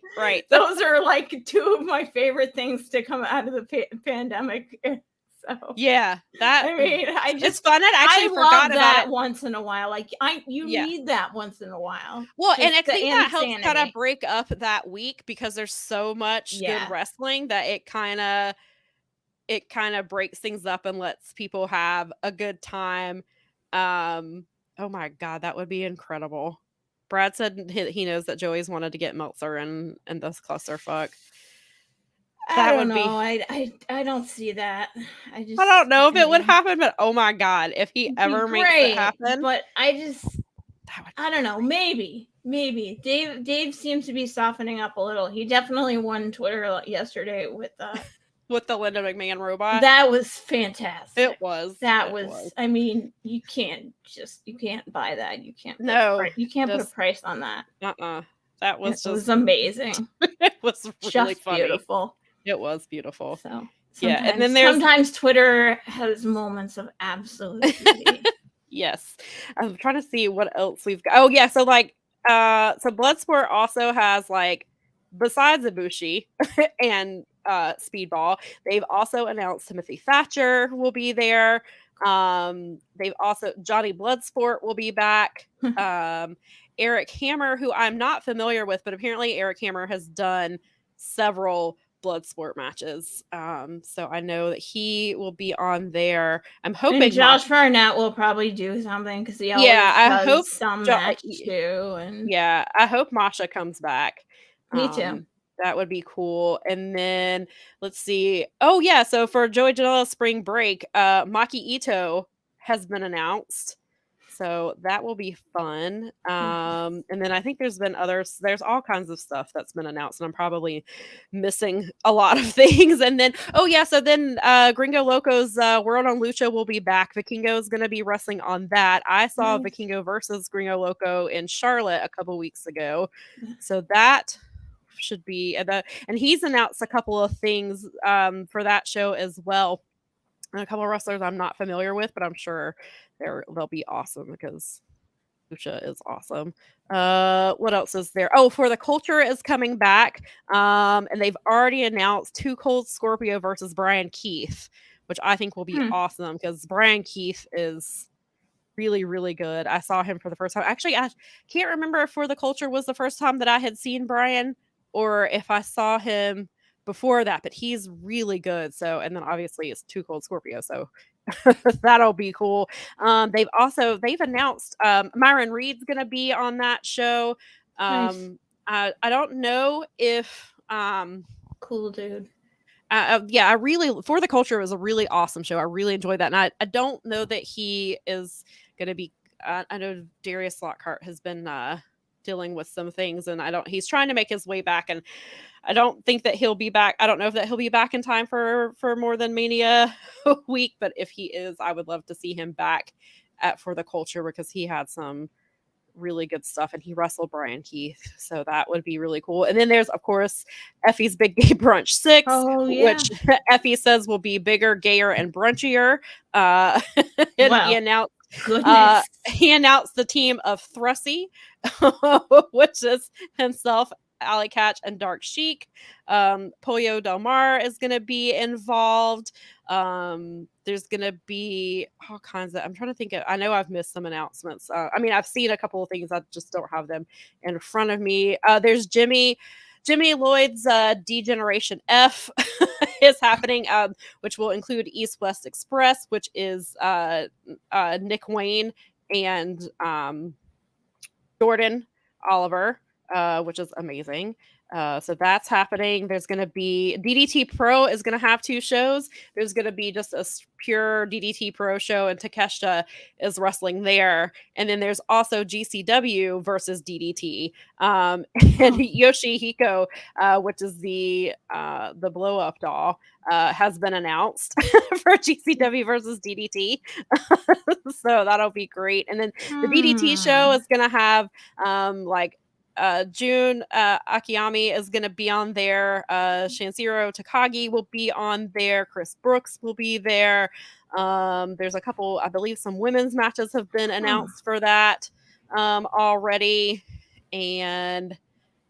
Those are like two of my favorite things to come out of the pandemic. So yeah, I mean, it's fun. I actually forgot about it once in a while. Like you need that once in a while. Well, and I think that helps kind of break up that week because there's so much good wrestling that it kind of breaks things up and lets people have a good time. Oh my God, that would be incredible. Brad said he knows that Joey's wanted to get Meltzer and this clusterfuck. I don't know. I don't see that. I don't know if it would happen, but oh my God, if he ever makes it happen. But I don't know. Maybe. Dave seems to be softening up a little. He definitely won Twitter yesterday with the Linda McMahon robot. That was fantastic. It was. I mean, you can't buy that. You can't. You can't put a price on that. That was it was amazing. It was really just funny. Beautiful. It was beautiful. So yeah, and then sometimes Twitter has moments of absolute beauty. Yes, I'm trying to see what else we've got. Oh yeah, so like, so Bloodsport also has like, besides Ibushi and Speedball, they've also announced Timothy Thatcher will be there. They've also Johnny Bloodsport will be back. Eric Hammer, who I'm not familiar with, but apparently Eric Hammer has done several Bloodsport matches. So I know that he will be on there. I'm hoping and Josh Barnett will probably do something because he always does hope some match too. And yeah, I hope Masha comes back. Me too. That would be cool. And then let's see. Oh yeah, so for Joey Janela spring break, Maki Ito has been announced. So that will be fun. And then I think there's there's all kinds of stuff that's been announced, and I'm probably missing a lot of things. And then, so then Gringo Loco's World on Lucha will be back. Vikingo is going to be wrestling on that. I saw Vikingo versus Gringo Loco in Charlotte a couple weeks ago. So that should be, and he's announced a couple of things for that show as well. And a couple of wrestlers I'm not familiar with, but I'm sure they'll be awesome because Lucha is awesome. What else is there? Oh, For the Culture is coming back. And they've already announced Too Cold Scorpio versus Brian Keith, which I think will be Hmm. awesome because Brian Keith is really, really good. I saw him for the first time. Actually, I can't remember if For the Culture was the first time that I had seen Brian or if I saw him before that, but he's really good. So, and then obviously it's Too Cold Scorpio. So that'll be cool. They've announced Myron Reed's gonna be on that show. Nice. I don't know if Cool dude. yeah, I really For the Culture was a really awesome show. I really enjoyed that, and I don't know that he is gonna be. I know Darius Lockhart has been dealing with some things, and I don't. He's trying to make his way back, and I don't think that he'll be back. I don't know if that he'll be back in time for More Than Mania week, but if he is, I would love to see him back at For the Culture because he had some really good stuff and he wrestled Brian Keith. So that would be really cool. And then there's of course Effie's Big Gay Brunch 6, Oh yeah. which Effie says will be bigger, gayer, and brunchier. And Wow. uh Goodness. he announced the team of Thrussie, which is himself, Alley Catch, and Dark Chic. Pollo Del Mar is going to be involved. There's going to be all kinds of. I'm trying to think of. I know I've missed some announcements. I mean, I've seen a couple of things. I just don't have them in front of me. There's Jimmy Lloyd's Degeneration F is happening, which will include East West Express, which is Nick Wayne and Jordan Oliver, which is amazing. So that's happening. There's going to be DDT Pro is going to have 2 shows. There's going to be just a pure DDT Pro show, and Takeshita is wrestling there. And then there's also GCW versus DDT. And Yoshihiko, which is the blow up doll, has been announced for GCW versus DDT. So that'll be great. And then the DDT show is going to have June Akiyami is going to be on there. Shanshiro Takagi will be on there. Chris Brooks will be there. There's a couple, I believe some women's matches have been announced for that already. And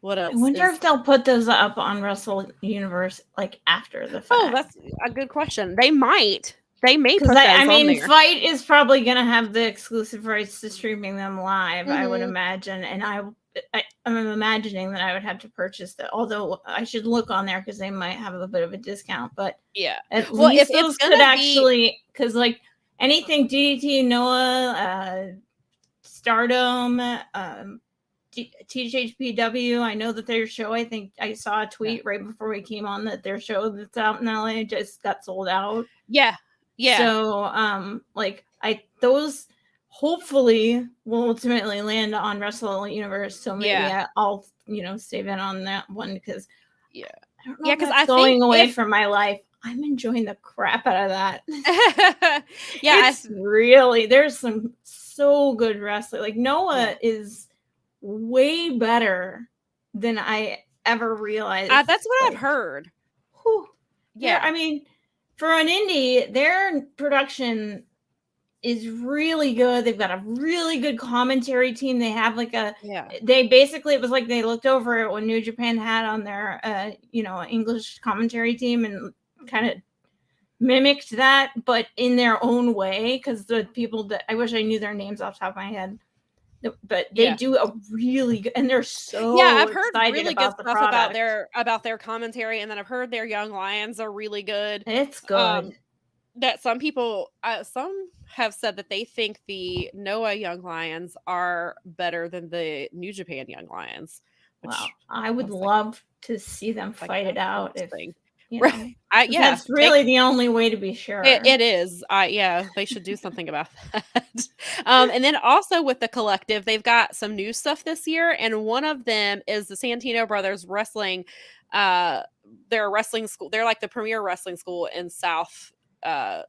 what else? I wonder if they'll put those up on Wrestle Universe like after the fact. Oh, that's a good question. They might. They may put those I mean, on there. Fight is probably going to have the exclusive rights to streaming them live, I would imagine. And I'm imagining that I would have to purchase that. Although I should look on there because they might have a bit of a discount. But yeah, at least those could actually, because like anything DDT, Noah, Stardom, THPW, I know that their show, I think I saw a tweet right before we came on that their show that's out in LA just got sold out. Yeah. So those hopefully will ultimately land on Wrestle Universe. So maybe I'll save in on that one because I don't know because I'm going away from my life. I'm enjoying the crap out of that. It's really, there's some so good wrestling. Like Noah is way better than I ever realized. That's what I've heard. Whew. Yeah, I mean, for an indie, their production is really good. They've got a really good commentary team. They have they basically, it was like they looked over at what New Japan had on their English commentary team and kind of mimicked that, but in their own way, because the people that I wish I knew their names off the top of my head. But they do a really good, and they're so I've heard really good stuff about their commentary, and then I've heard their Young Lions are really good. It's good. That some people, some have said that they think the Noah Young Lions are better than the New Japan Young Lions. Wow, I would love to see them fight it out. Right. That's really the only way to be sure. It is. They should do something about that. And then also with the collective, they've got some new stuff this year, and one of them is the Santino Brothers Wrestling. They're a wrestling school. They're like the premier wrestling school in the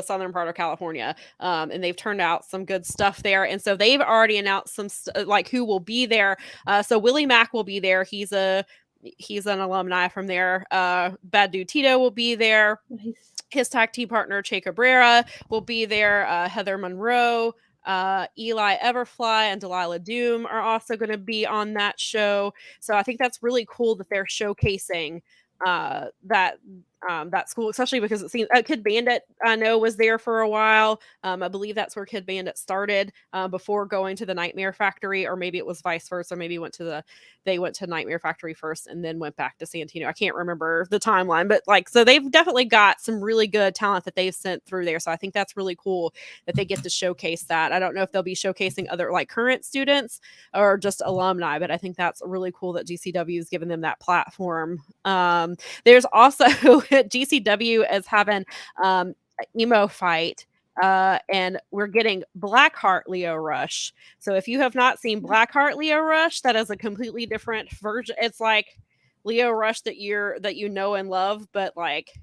southern part of California, and they've turned out some good stuff there. And so they've already announced some who will be there. So Willie Mack will be there. He's an alumni from there. Bad Dude Tito will be there. Nice. His tag team partner, Che Cabrera, will be there. Heather Monroe Eli Everfly and Delilah Doom are also going to be on that show. So I think that's really cool that they're showcasing that school, especially because it seems Kid Bandit I know was there for a while. I believe that's where Kid Bandit started before going to the Nightmare Factory, or maybe it was vice versa. Maybe they went to Nightmare Factory first and then went back to Santino. I can't remember the timeline, but like, so they've definitely got some really good talent that they've sent through there. So I think that's really cool that they get to showcase that. I don't know if they'll be showcasing other like current students or just alumni, but I think that's really cool that GCW is giving them that platform. There's also GCW is having emo fight. And we're getting Blackheart Leo Rush. So if you have not seen Blackheart Leo Rush, that is a completely different version. It's like Leo Rush that you know and love, but like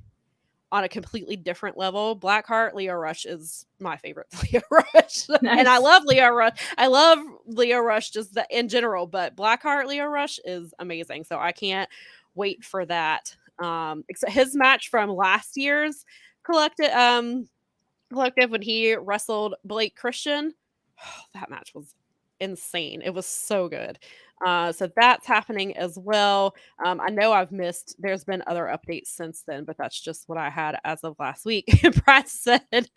on a completely different level. Blackheart Leo Rush is my favorite Leo Rush. Nice. And I love Leo Rush. I love Leo Rush just in general, but Blackheart Leo Rush is amazing. So I can't wait for that. His match from last year's collective when he wrestled Blake Christian, that match was insane. It was so good. So that's happening as well. I know there's been other updates since then, but that's just what I had as of last week. Brad said,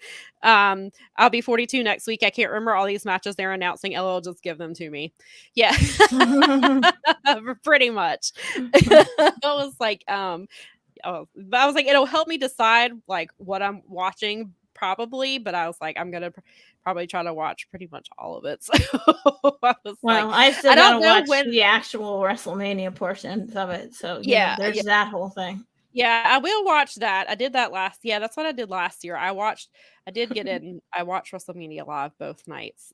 I'll be 42 next week. I can't remember all these matches they're announcing. LOL, just give them to me. Yeah. Pretty much. I was like, it'll help me decide like what I'm watching probably, but I was like, I'm gonna probably try to watch pretty much all of it. So I still gotta watch the actual WrestleMania portions of it. So yeah, there's that whole thing. Yeah, I will watch that. I did that that's what I did last year. I watched WrestleMania live both nights.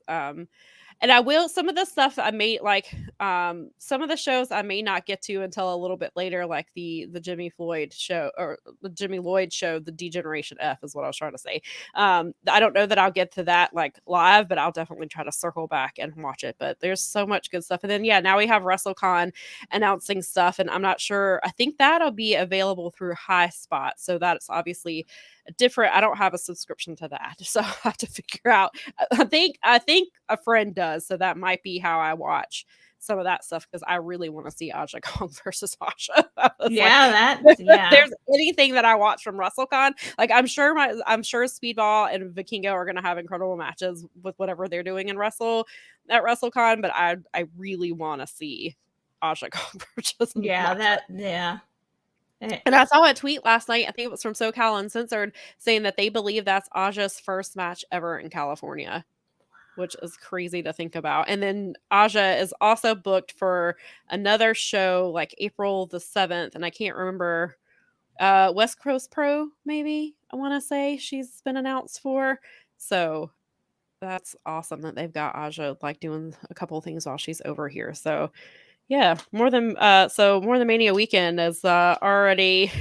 And I will, some of the stuff I may like, some of the shows I may not get to until a little bit later, like the Jimmy Floyd show, or the Jimmy Lloyd show, the Degeneration F is what I was trying to say. I don't know that I'll get to that like live, but I'll definitely try to circle back and watch it. But there's so much good stuff. And then now we have WrestleCon announcing stuff, and I'm not sure. I think that'll be available through High Spot, so that's obviously different. I don't have a subscription to that, so I have to figure out. I think a friend does, so that might be how I watch some of that stuff, because I really want to see Aja Kong versus Asha. There's anything that I watch from WrestleCon, like I'm sure Speedball and Vikingo are going to have incredible matches with whatever they're doing at WrestleCon, but I really want to see Aja Kong versus And I saw a tweet last night, I think it was from SoCal Uncensored, saying that they believe that's Aja's first match ever in California, which is crazy to think about. And then Aja is also booked for another show like April the 7th, and I can't remember, West Coast Pro, maybe, I want to say she's been announced for. So that's awesome that they've got Aja like doing a couple of things while she's over here. So yeah, More Than Mania weekend is already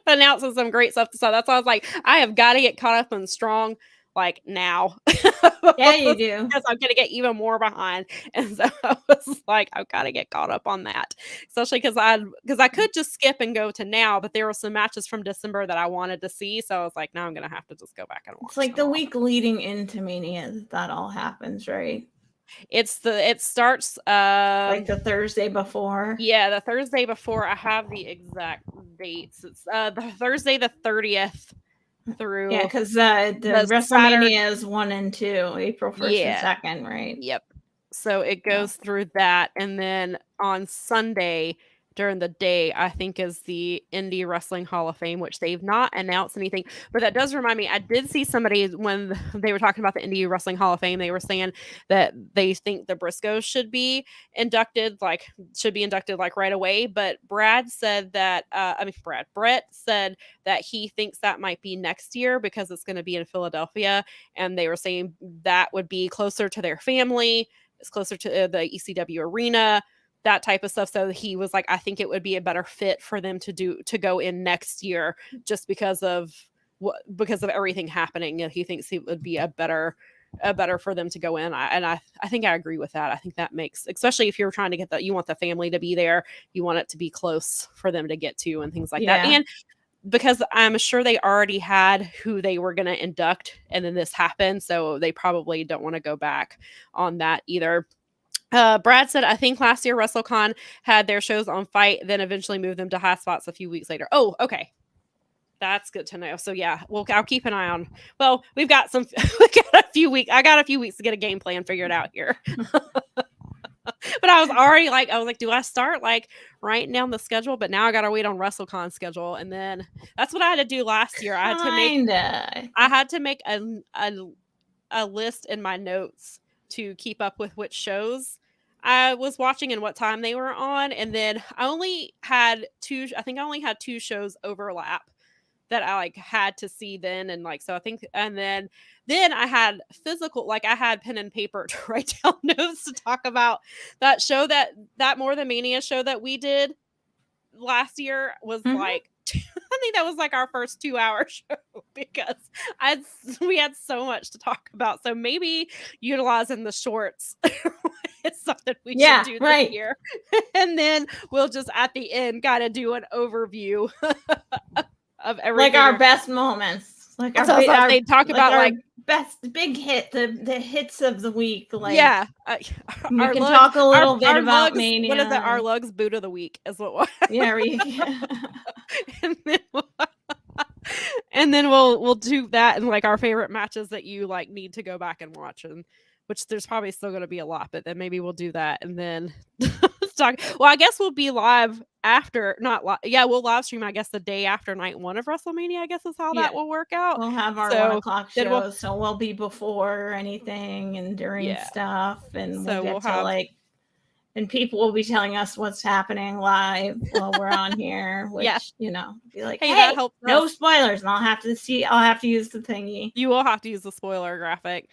announcing some great stuff. So that's why I was like, I have got to get caught up on Strong like now. Yeah, you do. Because I'm gonna get even more behind. And so I was like, I've got to get caught up on that. Especially because I could just skip and go to now, but there were some matches from December that I wanted to see. So I was like, now I'm gonna have to just go back and watch. It's like the week leading into Mania that all happens, right? It starts like the Thursday before. Yeah, the Thursday before. I have the exact dates. It's the Thursday the 30th through. Yeah, because the WrestleMania is 1 and 2, April 1st and 2nd, right? Yep. So it goes through that, and then on Sunday during the day, I think, is the Indie Wrestling Hall of Fame, which they've not announced anything. But that does remind me, I did see somebody when they were talking about the Indie Wrestling Hall of Fame, they were saying that they think the Briscoes should be inducted like right away. But Brett said that he thinks that might be next year because it's going to be in Philadelphia. And they were saying that would be closer to their family. It's closer to the ECW arena, that type of stuff. So he was like, I think it would be a better fit for them to go in next year, just because of everything happening. He thinks it would be a better for them to go in. I think I agree with that. I think that makes, especially if you're trying to you want the family to be there, you want it to be close for them to get to and things like that. And because I'm sure they already had who they were going to induct, and then this happened, so they probably don't want to go back on that either. Brad said, I think last year WrestleCon had their shows on Fight, then eventually moved them to Hot Spots a few weeks later. Oh, okay. That's good to know. So yeah, I'll keep an eye on. Well, we've got some. We got a few weeks. I got a few weeks to get a game plan figured out here. But I was already like, do I start like writing down the schedule? But now I gotta wait on WrestleCon schedule, and then that's what I had to do last year. I had to make a list in my notes to keep up with which shows I was watching and what time they were on, and then I only had two. I think I only had two shows overlap that I like had to see then, and like so I think, and then I had physical, like I had pen and paper to write down notes to talk about that show, that More Than Mania show that we did last year was like I think that was like our first 2-hour show because we had so much to talk about. So maybe utilizing the shorts is something we should do this year, and then we'll just at the end gotta do an overview of everything, like our best moments, like they talk about like best big hit, the hits of the week. Like we can talk a little bit about lugs, Mania. What is it? Our lugs boot of the week is what. And then we'll do that and like our favorite matches that you like need to go back and watch, and which there's probably still going to be a lot, but then maybe we'll do that and then talk. Well, I guess we'll be live after, not live. Yeah, we'll live stream, I guess, the day after night one of WrestleMania, I guess is how that will work out. We'll have our 1:00 show, so we'll be before anything and during stuff, and we'll get to like, and people will be telling us what's happening live while we're on here, which, you know, be like, hey, no spoilers, and I'll have to use the thingy. You will have to use the spoiler graphic.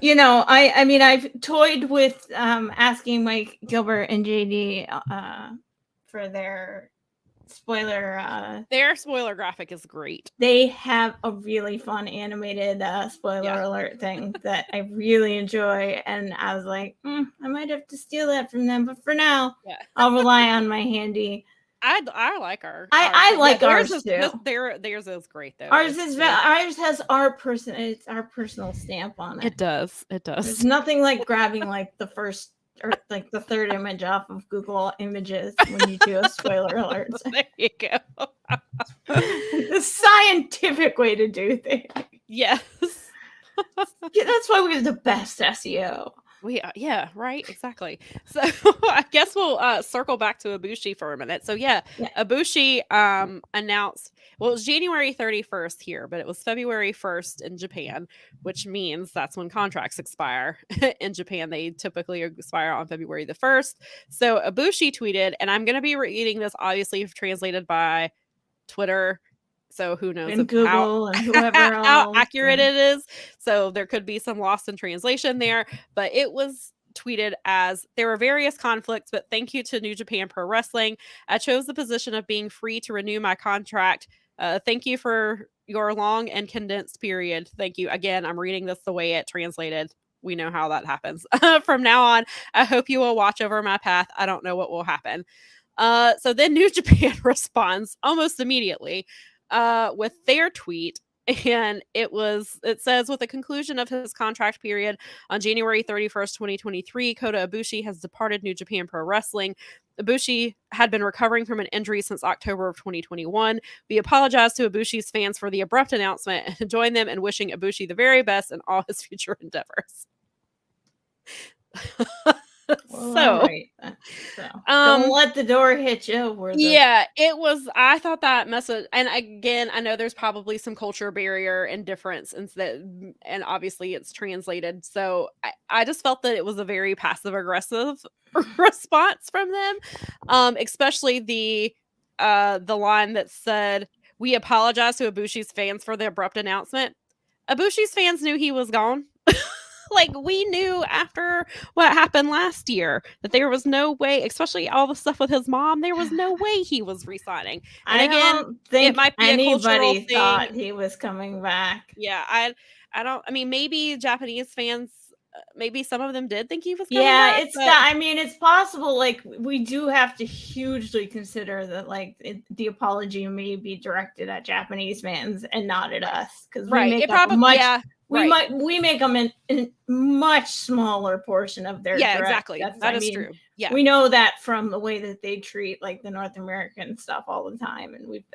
You know, I mean, I've toyed with asking Mike Gilbert and JD for their spoiler graphic is great. They have a really fun animated spoiler alert thing that I really enjoy, and I was like, I might have to steal that from them, but for now I'll rely on my handy. I like our I like ours too. Theirs is great though. Ours has our personal stamp on it. It does. There's nothing like grabbing like the first or like the third image off of Google Images when you do a spoiler alert. There you go. The scientific way to do things. Yes. That's why we have the best SEO. Right, exactly. So I guess we'll circle back to Ibushi for a minute. So Ibushi announced, well, it was January 31st here, but it was February 1st in Japan, which means that's when contracts expire. In Japan, they typically expire on February the 1st. So Ibushi tweeted, and I'm going to be reading this, obviously translated by Twitter, so who knows and Google and whoever else, how accurate it is. So there could be some lost in translation there, but it was tweeted as, there were various conflicts, but thank you to New Japan Pro Wrestling. I chose the position of being free to renew my contract. Thank you for your long and condensed period. Thank you. Again, I'm reading this the way it translated. We know how that happens. From now on, I hope you will watch over my path. I don't know what will happen. So then New Japan responds almost immediately with their tweet, and it says, with the conclusion of his contract period on January 31st, 2023, Kota Ibushi has departed New Japan Pro Wrestling. Ibushi had been recovering from an injury since October of 2021. We apologize to Ibushi's fans for the abrupt announcement and join them in wishing Ibushi the very best in all his future endeavors. Well, don't let the door hit you. It was. I thought that message, and again, I know there's probably some culture barrier and difference, and obviously it's translated. So I just felt that it was a very passive aggressive response from them, especially the line that said, "We apologize to Ibushi's fans for the abrupt announcement." Ibushi's fans knew he was gone. Like, we knew after what happened last year that there was no way, especially all the stuff with his mom, there was no way he was resigning. And I don't think it might be anybody thought he was coming back. Yeah, I mean, maybe Japanese fans maybe some of them did think he was coming back. It's possible. Like, we do have to hugely consider that, like, the apology may be directed at Japanese fans and not at us, because we make we make them in a much smaller portion of their exactly. Deaths. That is true. Yeah, we know that from the way that they treat, like, the North American stuff all the time, and we've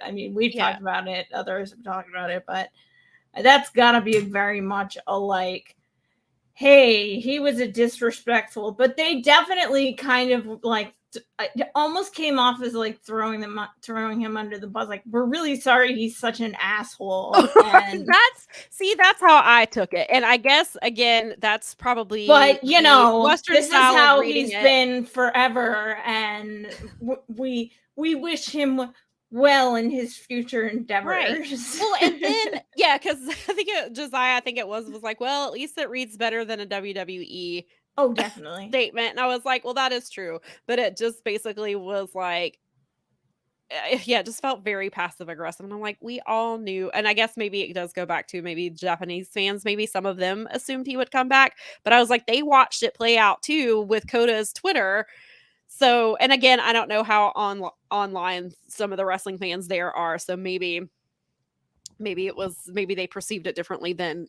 talked about it. Others have talked about it, but that's got to be very much a, like, hey, he was a disrespectful, but they definitely kind of, like, it almost came off as, like, throwing him under the bus. Like, we're really sorry he's such an asshole. And that's how I took it. And I guess, again, that's probably, but Western this is how he's it. been forever, and we wish him well in his future endeavors. Right. Well, and then because I think it was like, well, at least it reads better than a WWE definitely statement. And I was like, well, that is true, but it just basically was like, just felt very passive aggressive. And I'm like, we all knew. And I guess maybe it does go back to maybe Japanese fans, maybe some of them assumed he would come back, but I was like, they watched it play out too with Kota's Twitter. So, and again, I don't know how online some of the wrestling fans there are. So maybe they perceived it differently than,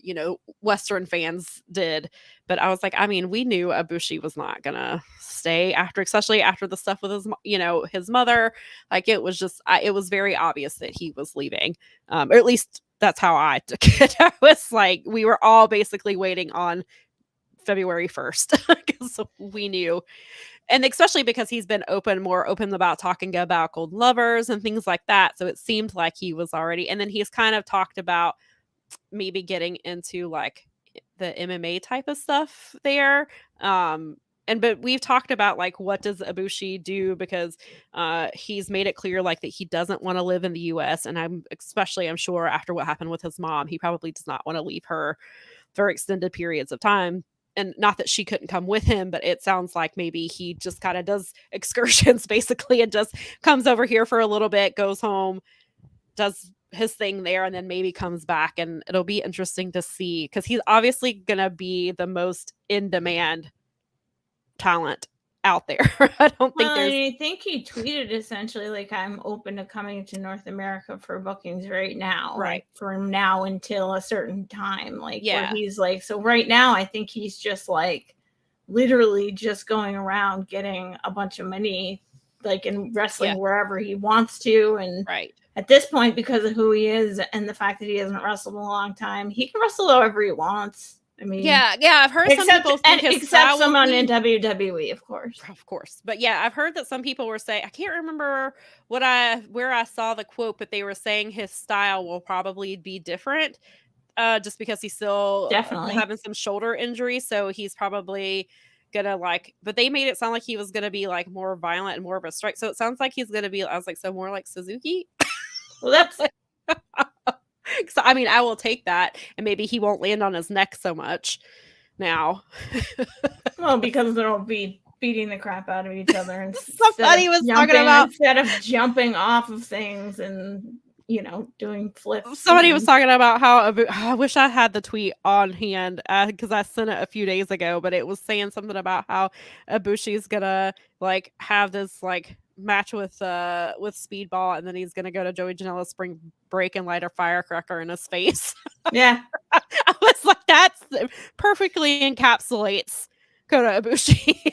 Western fans did. But I was like, I mean, we knew Ibushi was not gonna stay especially after the stuff with his mother. Like, it was just, it was very obvious that he was leaving. Or at least that's how I took it. I was like, we were all basically waiting on February 1st because we knew. And especially because he's been more open about talking about Golden Lovers and things like that. So it seemed like he was already, and then he's kind of talked about maybe getting into, like, the MMA type of stuff there. But we've talked about, like, what does Ibushi do, because he's made it clear, like, that he doesn't want to live in the US. And I'm sure after what happened with his mom, he probably does not want to leave her for extended periods of time. And not that she couldn't come with him, but it sounds like maybe he just kind of does excursions basically and just comes over here for a little bit, goes home, does his thing there, and then maybe comes back. And it'll be interesting to see, because he's obviously going to be the most in demand talent out there. I think he tweeted essentially, like, I'm open to coming to North America for bookings right now, right, like, from now until a certain time, like, where he's like, so right now I think he's just, like, literally just going around getting a bunch of money, like, in wrestling wherever he wants to. And at this point, because of who he is and the fact that he hasn't wrestled in a long time, he can wrestle however he wants. I mean, I've heard some people think except someone in WWE, of course. But I've heard that some people were saying, I can't remember where I saw the quote, but they were saying his style will probably be different, just because he's still definitely having some shoulder injury, so he's probably gonna, like, but they made it sound like he was gonna be, like, more violent and more of a strike. So it sounds like he's gonna be, I was like, so more like Suzuki. Well, that's so, I mean, I will take that, and maybe he won't land on his neck so much now. Well, because they'll be beating the crap out of each other, and somebody was talking about, instead of jumping off of things and doing flips. Somebody was talking about how I wish I had the tweet on hand, because I sent it a few days ago, but it was saying something about how Ibushi's gonna, like, have this, like, match with Speedball, and then he's gonna go to Joey Janela's spring break and light a firecracker in his face. Yeah. I was like, that's perfectly encapsulates Kota Ibushi.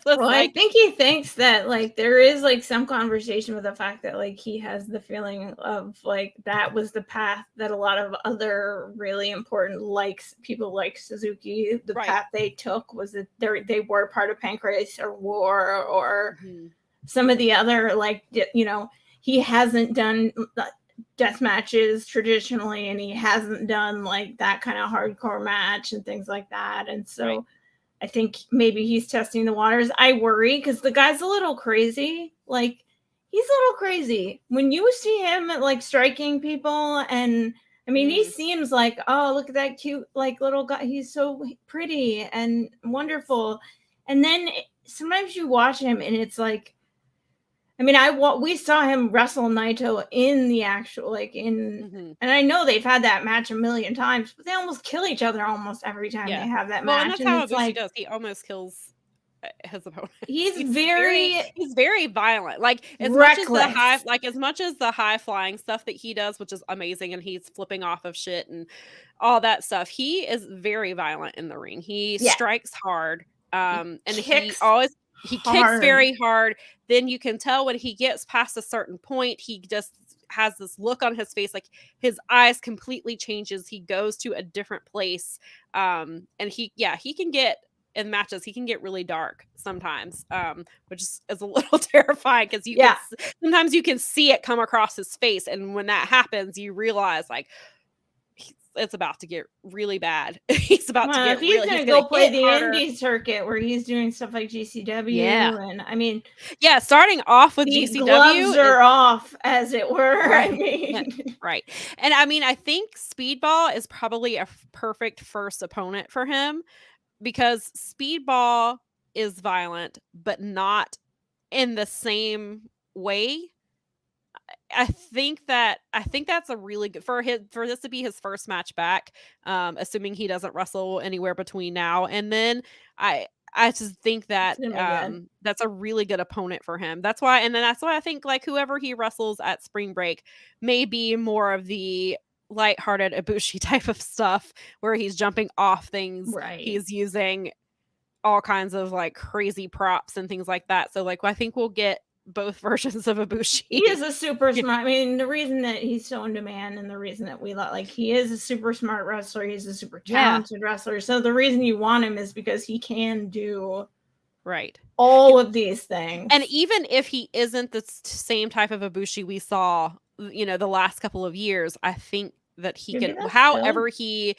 Well, I think he thinks that, like, there is, like, some conversation with the fact that, like, he has the feeling of, like, that was the path that a lot of other really important, like, people like Suzuki, the path they took was that they were part of Pancrase or War or some of the other, like, he hasn't done death matches traditionally, and he hasn't done, like, that kind of hardcore match and things like that. And so I think maybe he's testing the waters. I worry because the guy's a little crazy. Like, he's a little crazy. When you see him, like, striking people, and I mean, he seems like, oh, look at that cute, like, little guy. He's so pretty and wonderful. And then sometimes you watch him and it's like, I mean, we saw him wrestle Naito in the actual, like, and I know they've had that match a million times, but they almost kill each other almost every time they have that match. And that's how Ibushi does. He almost kills his opponent. He's very violent. Like, as reckless. much as the high flying stuff that he does, which is amazing, and he's flipping off of shit and all that stuff. He is very violent in the ring. He strikes hard. And he kicks very hard. Then you can tell when he gets past a certain point, he just has this look on his face, like his eyes completely changes. He goes to a different place. And he can get in matches, he can get really dark sometimes, which is a little terrifying because sometimes you can see it come across his face, and when that happens, you realize like it's about to get really bad. He's about to get he's gonna go play the indie circuit where he's doing stuff like GCW. And I mean, starting off with GCW, gloves are off, as it were. Right. I mean, right. And I mean, I think Speedball is probably a perfect first opponent for him, because Speedball is violent, but not in the same way. I think that's a really good for this to be his first match back, assuming he doesn't wrestle anywhere between now and then. I just think that that's a really good opponent for him. That's why I think like whoever he wrestles at Spring Break may be more of the lighthearted Ibushi type of stuff, where he's jumping off things, he's using all kinds of like crazy props and things like that. So like I think we'll get both versions of Ibushi. He is a super smart. I mean, the reason that he's so in demand and the reason that we like he is a super smart wrestler. He's a super talented wrestler. So the reason you want him is because he can do all of these things. And even if he isn't the same type of Ibushi we saw, the last couple of years, I think that he can, however he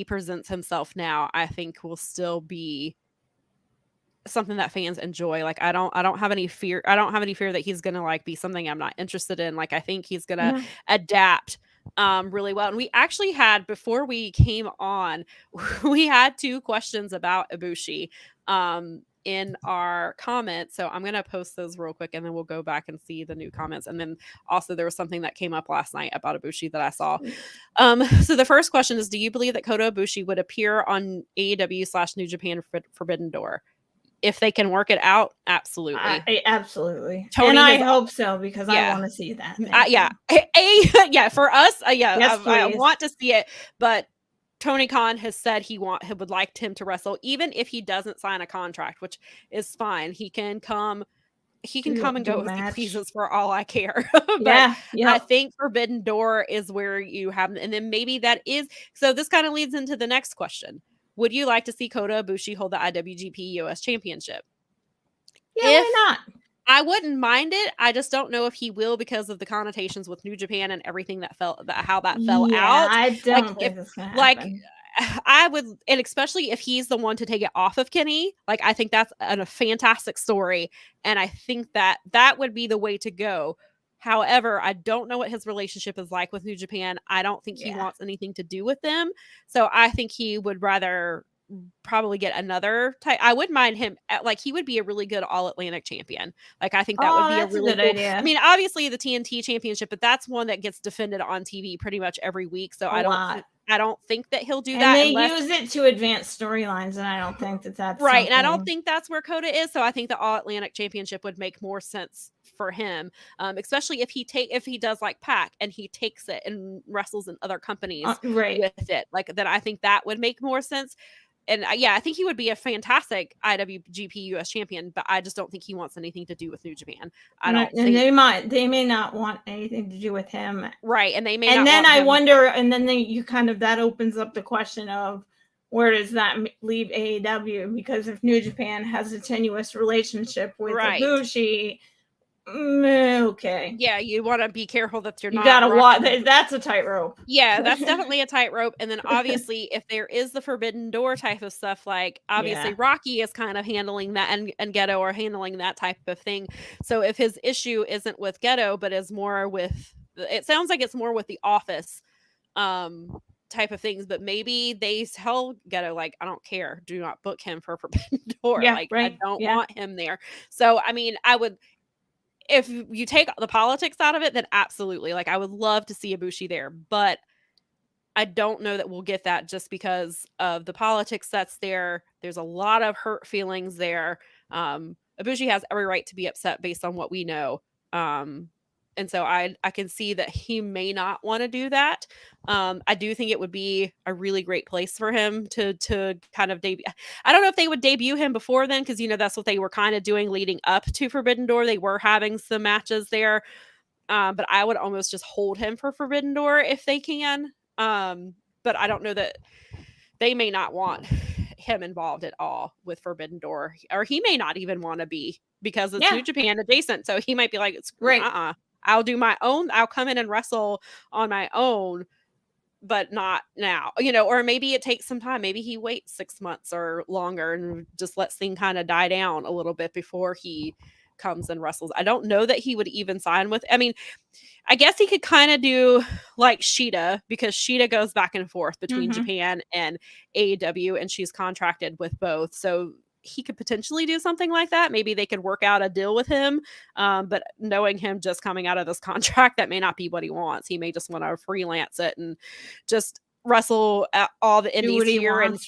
presents himself now, I think will still be something that fans enjoy. Like I don't have any fear that he's gonna like be something I'm not interested in. Like I think he's gonna adapt really well. And we actually had, before we came on, we had 2 questions about Ibushi in our comments, so I'm gonna post those real quick and then we'll go back and see the new comments. And then also there was something that came up last night about Ibushi that I saw. So the first question is, do you believe that Kota Ibushi would appear on AEW/New Japan Forbidden Door? If they can work it out, absolutely. Absolutely. Tony, and I hope so, because I want to see that. For us, yes, I want to see it. But Tony Khan has said he would like him to wrestle, even if he doesn't sign a contract, which is fine. He can come and go if he pleases, for all I care. But I think Forbidden Door is where you have, and then maybe that is. So this kind of leads into the next question. Would you like to see Kota Ibushi hold the IWGP US Championship? Yeah, why not? I wouldn't mind it. I just don't know if he will, because of the connotations with New Japan and everything how that fell out. I don't think it's gonna happen. I would, and especially if he's the one to take it off of Kenny, like I think that's a fantastic story, and I think that would be the way to go. However, I don't know what his relationship is like with New Japan. I don't think he wants anything to do with them. So I think he would rather probably get another type. I wouldn't mind him. Like, he would be a really good All Atlantic champion. Like, I think that would be a really good idea. I mean, obviously the TNT championship, but that's one that gets defended on TV pretty much every week. So I don't think that he'll do that. And they use it to advance storylines, and I don't think that's right. And I don't think that's where Kota is. So I think the All Atlantic Championship would make more sense for him, especially if he does like Pac and he takes it and wrestles in other companies with it. Like, then I think that would make more sense. And I think he would be a fantastic IWGP US champion, but I just don't think he wants anything to do with New Japan. They may not want anything to do with him, right? And they may. And then I wonder, and then that opens up the question of, where does that leave AEW? Because if New Japan has a tenuous relationship with Ibushi, okay. Yeah, you want to be careful that you gotta watch. That's a tightrope. Yeah, that's definitely a tightrope. And then obviously, if there is the Forbidden Door type of stuff, like obviously Rocky is kind of handling that, and Ghetto are handling that type of thing. So if his issue isn't with Ghetto, but is more with, it sounds like it's more with the Office, type of things, but maybe they tell Geto, like, I don't care, do not book him for Forbidden Door. Yeah, Like, I right. don't Yeah. want him there. So, I mean, I would, if you take the politics out of it, then absolutely. Like, I would love to see Ibushi there, but I don't know that we'll get that just because of the politics that's there. There's a lot of hurt feelings there. Ibushi has every right to be upset based on what we know. And so I can see that he may not want to do that. I do think it would be a really great place for him to kind of debut. I don't know if they would debut him before then, because that's what they were kind of doing leading up to Forbidden Door. They were having some matches there. But I would almost just hold him for Forbidden Door if they can. But I don't know that they may not want him involved at all with Forbidden Door, or he may not even want to be, because it's New Japan adjacent. So he might be like, right. I'll do my own. I'll come in and wrestle on my own, but not now, or maybe it takes some time. Maybe he waits 6 months or longer and just lets things kind of die down a little bit before he comes and wrestles. I don't know that he would even sign with, I mean, I guess he could kind of do like Shida, because Shida goes back and forth between Japan and AEW, and she's contracted with both. So he could potentially do something like that. Maybe they could work out a deal with him. But knowing him just coming out of this contract, that may not be what he wants. He may just want to freelance it and just wrestle at all the indies here, and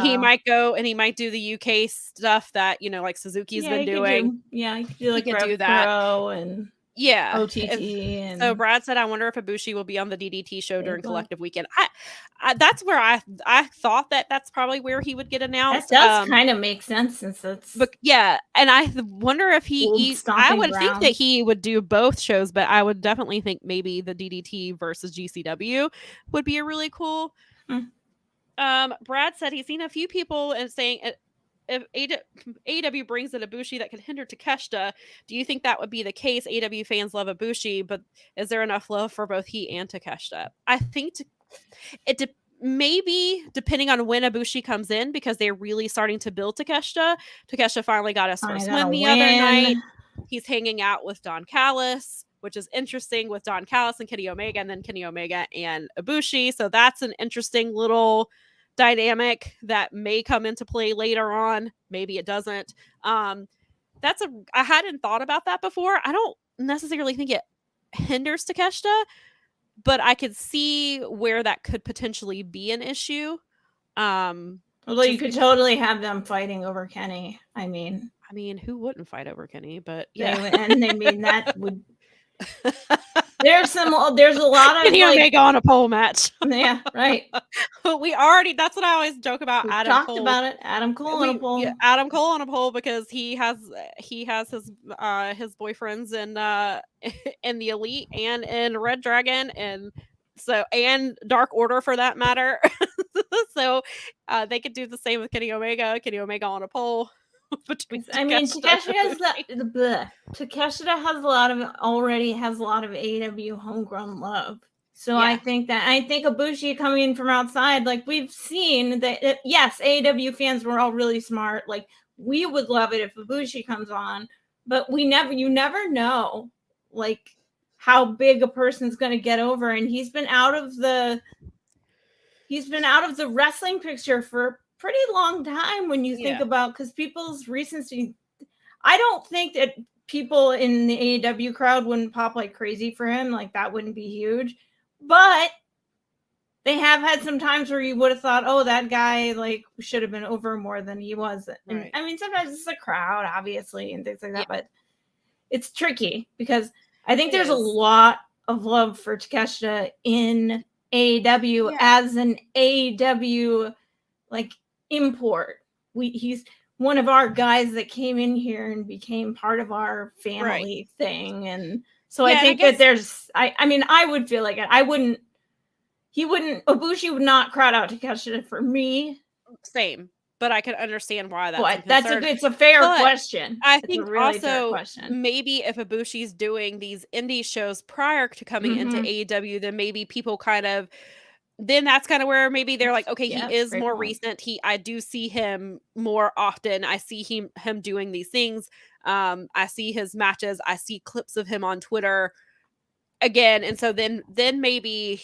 he might go and he might do the UK stuff that like Suzuki's been doing. He could do like he could do that. Pro and OTT. And so Brad said, I wonder if Ibushi will be on the DDT show during Collective Weekend. That's where I thought that's probably where he would get announced. That does kind of make sense, since it's and I wonder if I would think that he would do both shows, but I would definitely think maybe the DDT versus GCW would be a really cool. Brad said he's seen a few people and saying if AEW brings in Ibushi that could hinder Takeshita, do you think that would be the case? AEW fans love Ibushi, but is there enough love for both he and Takeshita? I think maybe depending on when Ibushi comes in, because they're really starting to build Takeshita. Takeshita finally got his first win the other night. He's hanging out with Don Callis, which is interesting, with Don Callis and Kenny Omega, and then Kenny Omega and Ibushi. So that's an interesting little dynamic that may come into play later on. Maybe it doesn't. I hadn't thought about that before. I don't necessarily think it hinders Takeshita, but I could see where that could potentially be an issue. Although you could totally have them fighting over Kenny. I mean, who wouldn't fight over Kenny? But that would. There's a lot of Kenny Omega on a pole match. Yeah, right. That's what I always joke about. Adam talked Cole. About it. Adam Cole on a pole. Yeah, Adam Cole on a pole, because he has his boyfriends in the Elite and in Red Dragon, and Dark Order for that matter. So they could do the same with Kenny Omega on a pole. Takeshita already has a lot of AEW homegrown love. So I think Ibushi coming in from outside, like we've seen that, yes, AEW fans were all really smart. Like, we would love it if Ibushi comes on, but you never know, like, how big a person's going to get over. And he's been out of the wrestling picture for pretty long time when you think about, because people's recency, I don't think that people in the AEW crowd wouldn't pop like crazy for him. Like, that wouldn't be huge, but they have had some times where you would have thought, oh, that guy like should have been over more than he was. And sometimes it's the crowd, obviously, and things like that, but it's tricky, because I think there's a lot of love for Takeshita in AEW as an AEW like import. He's one of our guys that came in here and became part of our family thing, and so I think that there's I would feel like it. Ibushi would not crowd out Takeshita for me. Same, but I can understand why it's a fair question. I think really also maybe if Ibushi's doing these indie shows prior to coming into AEW, then maybe people then that's kind of where maybe they're like, okay, he is more recent. I do see him more often. I see him doing these things. I see his matches. I see clips of him on Twitter. again, and so then maybe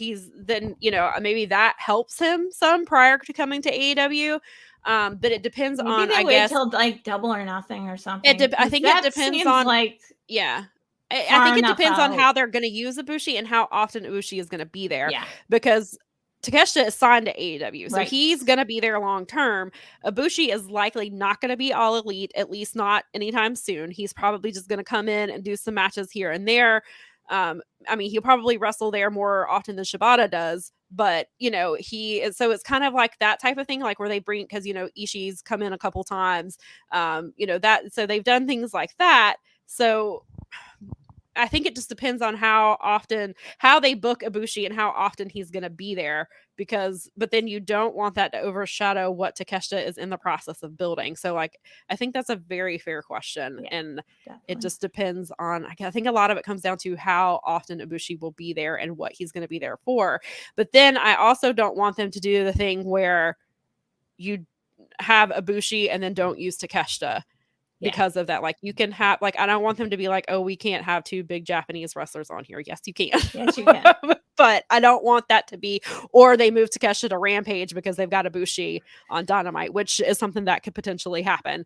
maybe that helps him some prior to coming to AEW. But it depends maybe on, they I wait guess, till like Double or Nothing or something. I think it depends on, like yeah. I think it depends on how they're going to use Ibushi and how often Ibushi is going to be there. Yeah. Because Takeshita is signed to AEW, so Right. he's going to be there long term. Ibushi is likely not going to be all elite, at least not anytime soon. He's probably just going to come in and do some matches here and there. I mean, he'll probably wrestle there more often than Shibata does, but so it's kind of like that type of thing, like where they bring, because Ishii's come in a couple times, so they've done things like that. So I think it just depends on how they book Ibushi and how often he's going to be there, but then you don't want that to overshadow what Takeshita is in the process of building. So like, I think that's a very fair question. Yeah, and definitely. It just depends on, I think a lot of it comes down to how often Ibushi will be there and what he's going to be there for. But then I also don't want them to do the thing where you have Ibushi and then don't use Takeshita. Because of that, like, you can have, like, I don't want them to be like, oh, we can't have two big Japanese wrestlers on here. Yes, you can. Yes, you can. But I don't want that to be, or they move Takeshita to Rampage because they've got Ibushi on Dynamite, which is something that could potentially happen.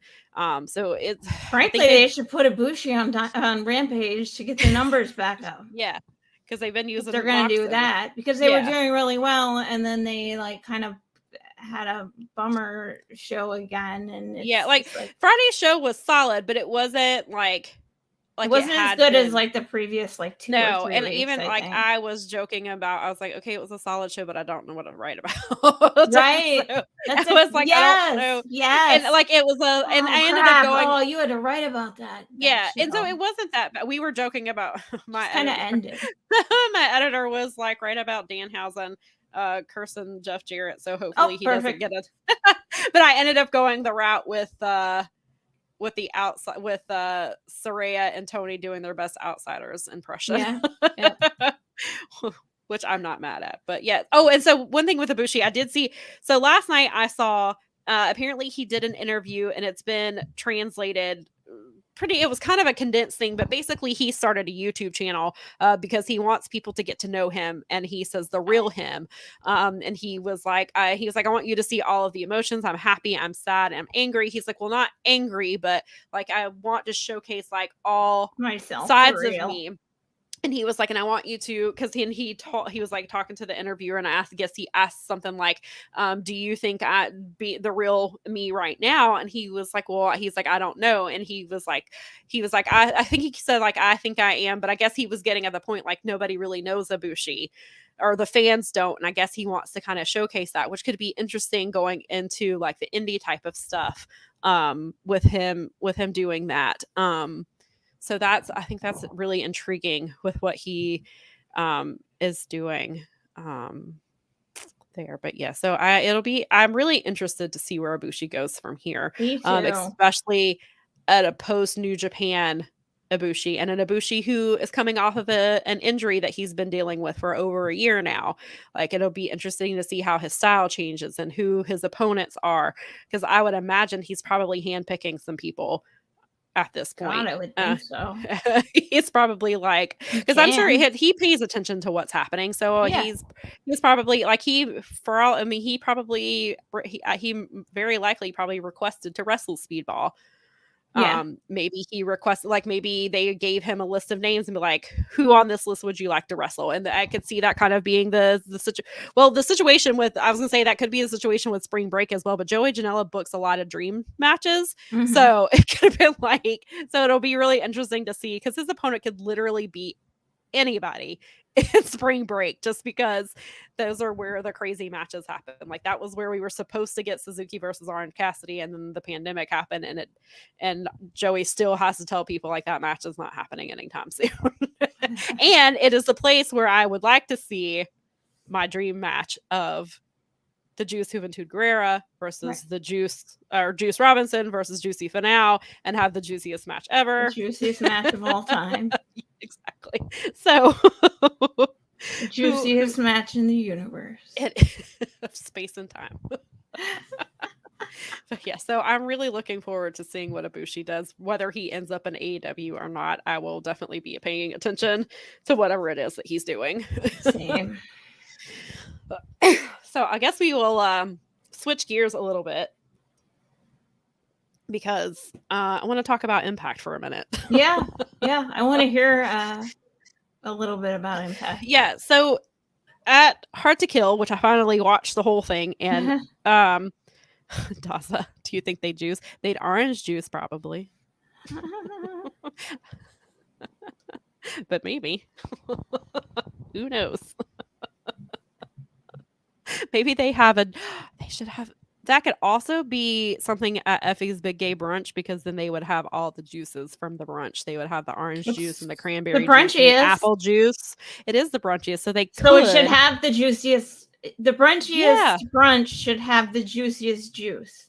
So it's, frankly, they should put Ibushi on Rampage to get the numbers back up. Yeah, because they've been using. They're going to do that because they were doing really well, and then they like kind of had a bummer show again, and like Friday's show was solid, but it wasn't like it wasn't as good as like the previous like 2 or 3 and weeks, even I like think. I was joking about, I was like, okay, it was a solid show, but I don't know what to write about. Right. So I was like, I don't know. Yes. And like it was and I ended up going, oh, you had to write about that. Yeah. Show. And so it wasn't that bad. We were joking about my kind of ended. My editor was like, write about Danhausen cursing Jeff Jarrett, so hopefully he doesn't get it. But I ended up going the route with the outside, with Saraya and Tony doing their best outsiders impression. Yeah. Which I'm not mad at. But yeah. Oh, and so one thing with Ibushi, I did see, so last night I saw apparently he did an interview, and it's been translated it was kind of a condensed thing, but basically he started a YouTube channel because he wants people to get to know him, and he says the real him. And he was like, I want you to see all of the emotions. I'm happy, I'm sad, I'm angry. He's like, well, not angry, but like I want to showcase like all sides of me. And he was like, and I want you to, because he was like talking to the interviewer, and I guess he asked something like, do you think I'd be the real me right now? And he was like, well, he's like, I don't know. And he was like, I think he said like, I think I am, but I guess he was getting at the point like nobody really knows Ibushi, or the fans don't. And I guess he wants to kind of showcase that, which could be interesting going into like the indie type of stuff with him doing that. So I think that's really intriguing with what he is doing there. But yeah, so I'm really interested to see where Ibushi goes from here. Me too. Especially at a post New Japan Ibushi, and an Ibushi who is coming off of an injury that he's been dealing with for over a year now. Like, it'll be interesting to see how his style changes and who his opponents are, because I would imagine he's probably handpicking some people at this point. God, I would think so. It's probably like, because I'm sure he pays attention to what's happening. So he's probably like, he very likely probably requested to wrestle Speedball. Maybe he requested, like, maybe they gave him a list of names and be like, who on this list would you like to wrestle? And I could see that kind of being the situation with, I was gonna say that could be the situation with Spring Break as well, but Joey Janela books a lot of dream matches. Mm-hmm. So it could have been like, so it'll be really interesting to see, because his opponent could literally be anybody in Spring Break, just because those are where the crazy matches happen. Like, that was where we were supposed to get Suzuki versus Orange Cassidy, and then the pandemic happened, and Joey still has to tell people like that match is not happening anytime soon. And it is the place where I would like to see my dream match of the Juice Juventud Guerrera versus the Juice Robinson versus Juicy Finau, and have the juiciest match ever. The juiciest match of all time. Exactly. So the juiciest match in the universe. Space and time. But yeah, so I'm really looking forward to seeing what Ibushi does. Whether he ends up in AEW or not, I will definitely be paying attention to whatever it is that he's doing. Same. So I guess we will switch gears a little bit because I want to talk about Impact for a minute. Yeah. I want to hear a little bit about Impact. Yeah. So at Hard to Kill, which I finally watched the whole thing, and Daza, do you think they juice? They'd orange juice probably. But maybe. Who knows? Maybe they should have. That could also be something at Effie's Big Gay Brunch, because then they would have all the juices from the brunch. They would have the orange juice and the cranberry juice and the apple juice. It is the brunchiest, so they could. So it should have the juiciest. The brunchiest brunch should have the juiciest juice.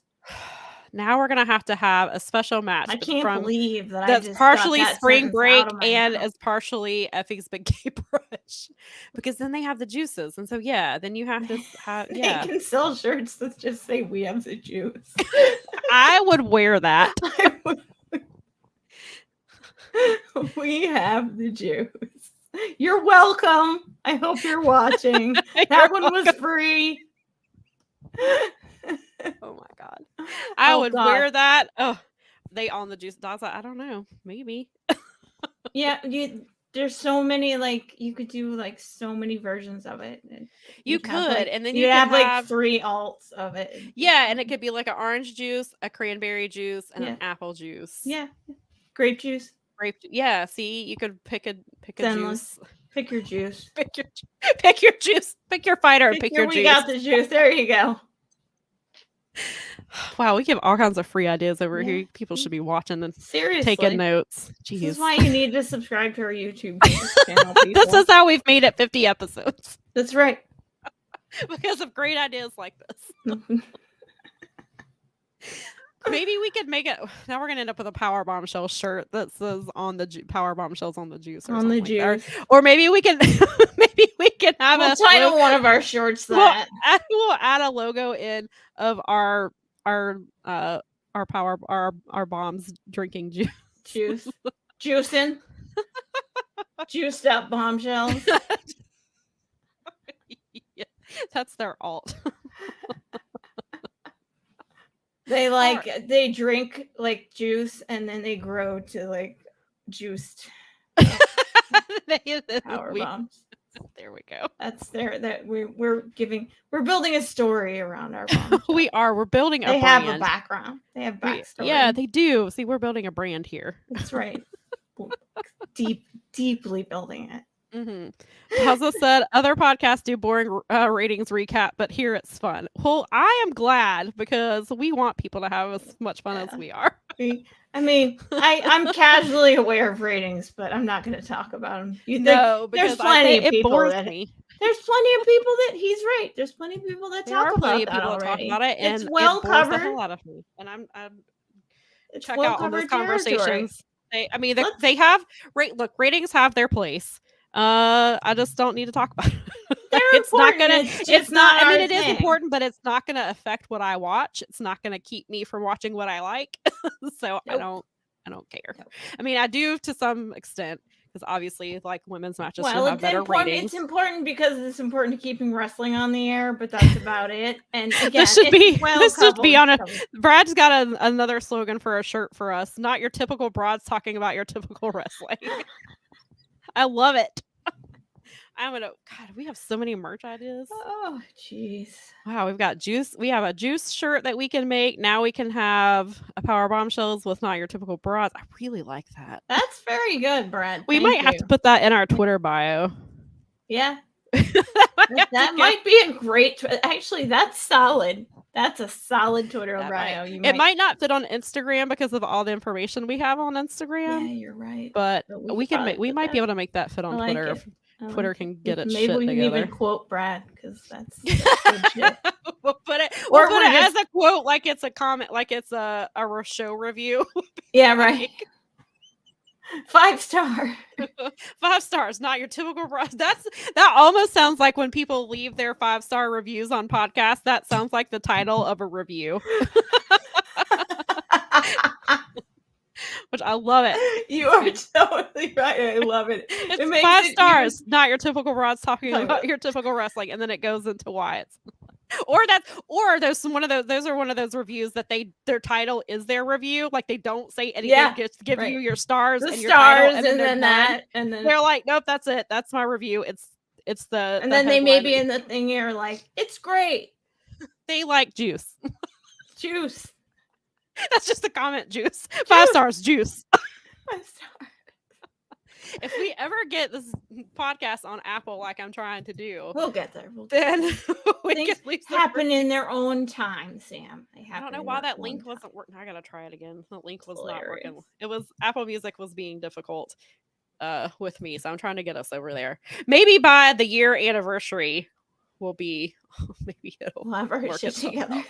Now we're gonna have to have a special match. I can't believe that that's partially spring break and is partially Effie's Big Gay Brunch, because then they have the juices, and so then you have to have They can sell shirts that just say "We have the juice." I would wear that. We have the juice. You're welcome. I hope you're watching. That one was free. Oh my god, I would wear that. Oh, they on the juice. I don't know, maybe. Yeah, there's so many, like, you could do like so many versions of it. You could, and then you have like 3 alts of it. Yeah, and it could be like an orange juice, a cranberry juice, and an apple juice. Yeah, grape juice. Yeah, see, you could pick a juice. Pick your juice. Pick your juice. Pick your fighter. Pick your juice. We got the juice. There you go. Wow, we give all kinds of free ideas over here. People should be watching and taking notes. Jeez. This is why you need to subscribe to our YouTube channel, people. This is how we've made it 50 episodes. That's right. Because of great ideas like this. Maybe we could make it. Now we're gonna end up with a Powerbombshell shirt that says on the Powerbombshells on the juice. Or on the juice. Or maybe we can. Maybe we can have a title one of our shorts that we'll add a logo in of our bombs drinking juice. Juicing. Juiced up bombshells. Yeah, that's their alt. They drink like juice and then they grow to like juiced power bombs. There we go. That's we're building a story around our bombs. We're building a brand. They have a background. They have backstory. Yeah, they do. See, we're building a brand here. That's right. Deeply building it. Mm-hmm. Haza said other podcasts do boring ratings recap, but here it's fun. Well, I am glad, because we want people to have as much fun as we are. I mean, I'm casually aware of ratings, but I'm not going to talk about them. There's plenty of people that there's plenty of people that he's right. There's plenty of people that talk about that already. Talk about it, and it's well covered. The hell out of me. And I'm check out on those conversations. They have ratings have their place. I just don't need to talk about it. It's not gonna. It's not. I mean, it is important, but it's not gonna affect what I watch. It's not gonna keep me from watching what I like. So nope. I don't care. Nope. I mean, I do to some extent, because obviously, like, women's matches should have better ratings. It's important because it's important to keeping wrestling on the air, but that's about it. And again, this should be on a. Brad's got another slogan for a shirt for us. Not your typical broads talking about your typical wrestling. I love it. God, we have so many merch ideas. Oh, jeez. Wow, we've got juice. We have a juice shirt that we can make. Now we can have a Powerbombshells with not your typical broads. I really like that. That's very good, Brad. We might have to put that in our Twitter bio. Yeah. that might be a great. Actually, that's solid. That's a solid Twitter bio. It might not fit on Instagram because of all the information we have on Instagram. Yeah, you're right. But we might be able to make that fit on Twitter. If Twitter can get it. Maybe we can even quote Brad, because that's good shit. We'll put it as a quote, like it's a comment, like it's a show review. Yeah, right. 5-star. 5 stars, not your typical. That almost sounds like when people leave their 5-star reviews on podcasts. That sounds like the title of a review, which I love it. You are totally right. I love it. It's It makes 5 it stars, even... not your typical Rods talking about your typical wrestling, and then it goes into why it's. Or those are one of those reviews that their title is their review, like they don't say anything, just give you your stars the and your title, stars, and then that, and then they're like, nope, that's it, that's my review. It's the and the then they may headline be in the thing here like, it's great. They like juice. Juice. That's just a comment. Juice. 5 stars. Juice. 5 stars. If we ever get this podcast on Apple, like I'm trying to do, we'll get there. Then we Things can happen in their own time, Sam. I don't know why that link wasn't working. I gotta try it again. The link was not working. It was Apple Music was being difficult with me, so I'm trying to get us over there. Maybe by the year anniversary, we'll be maybe we'll have our shit together.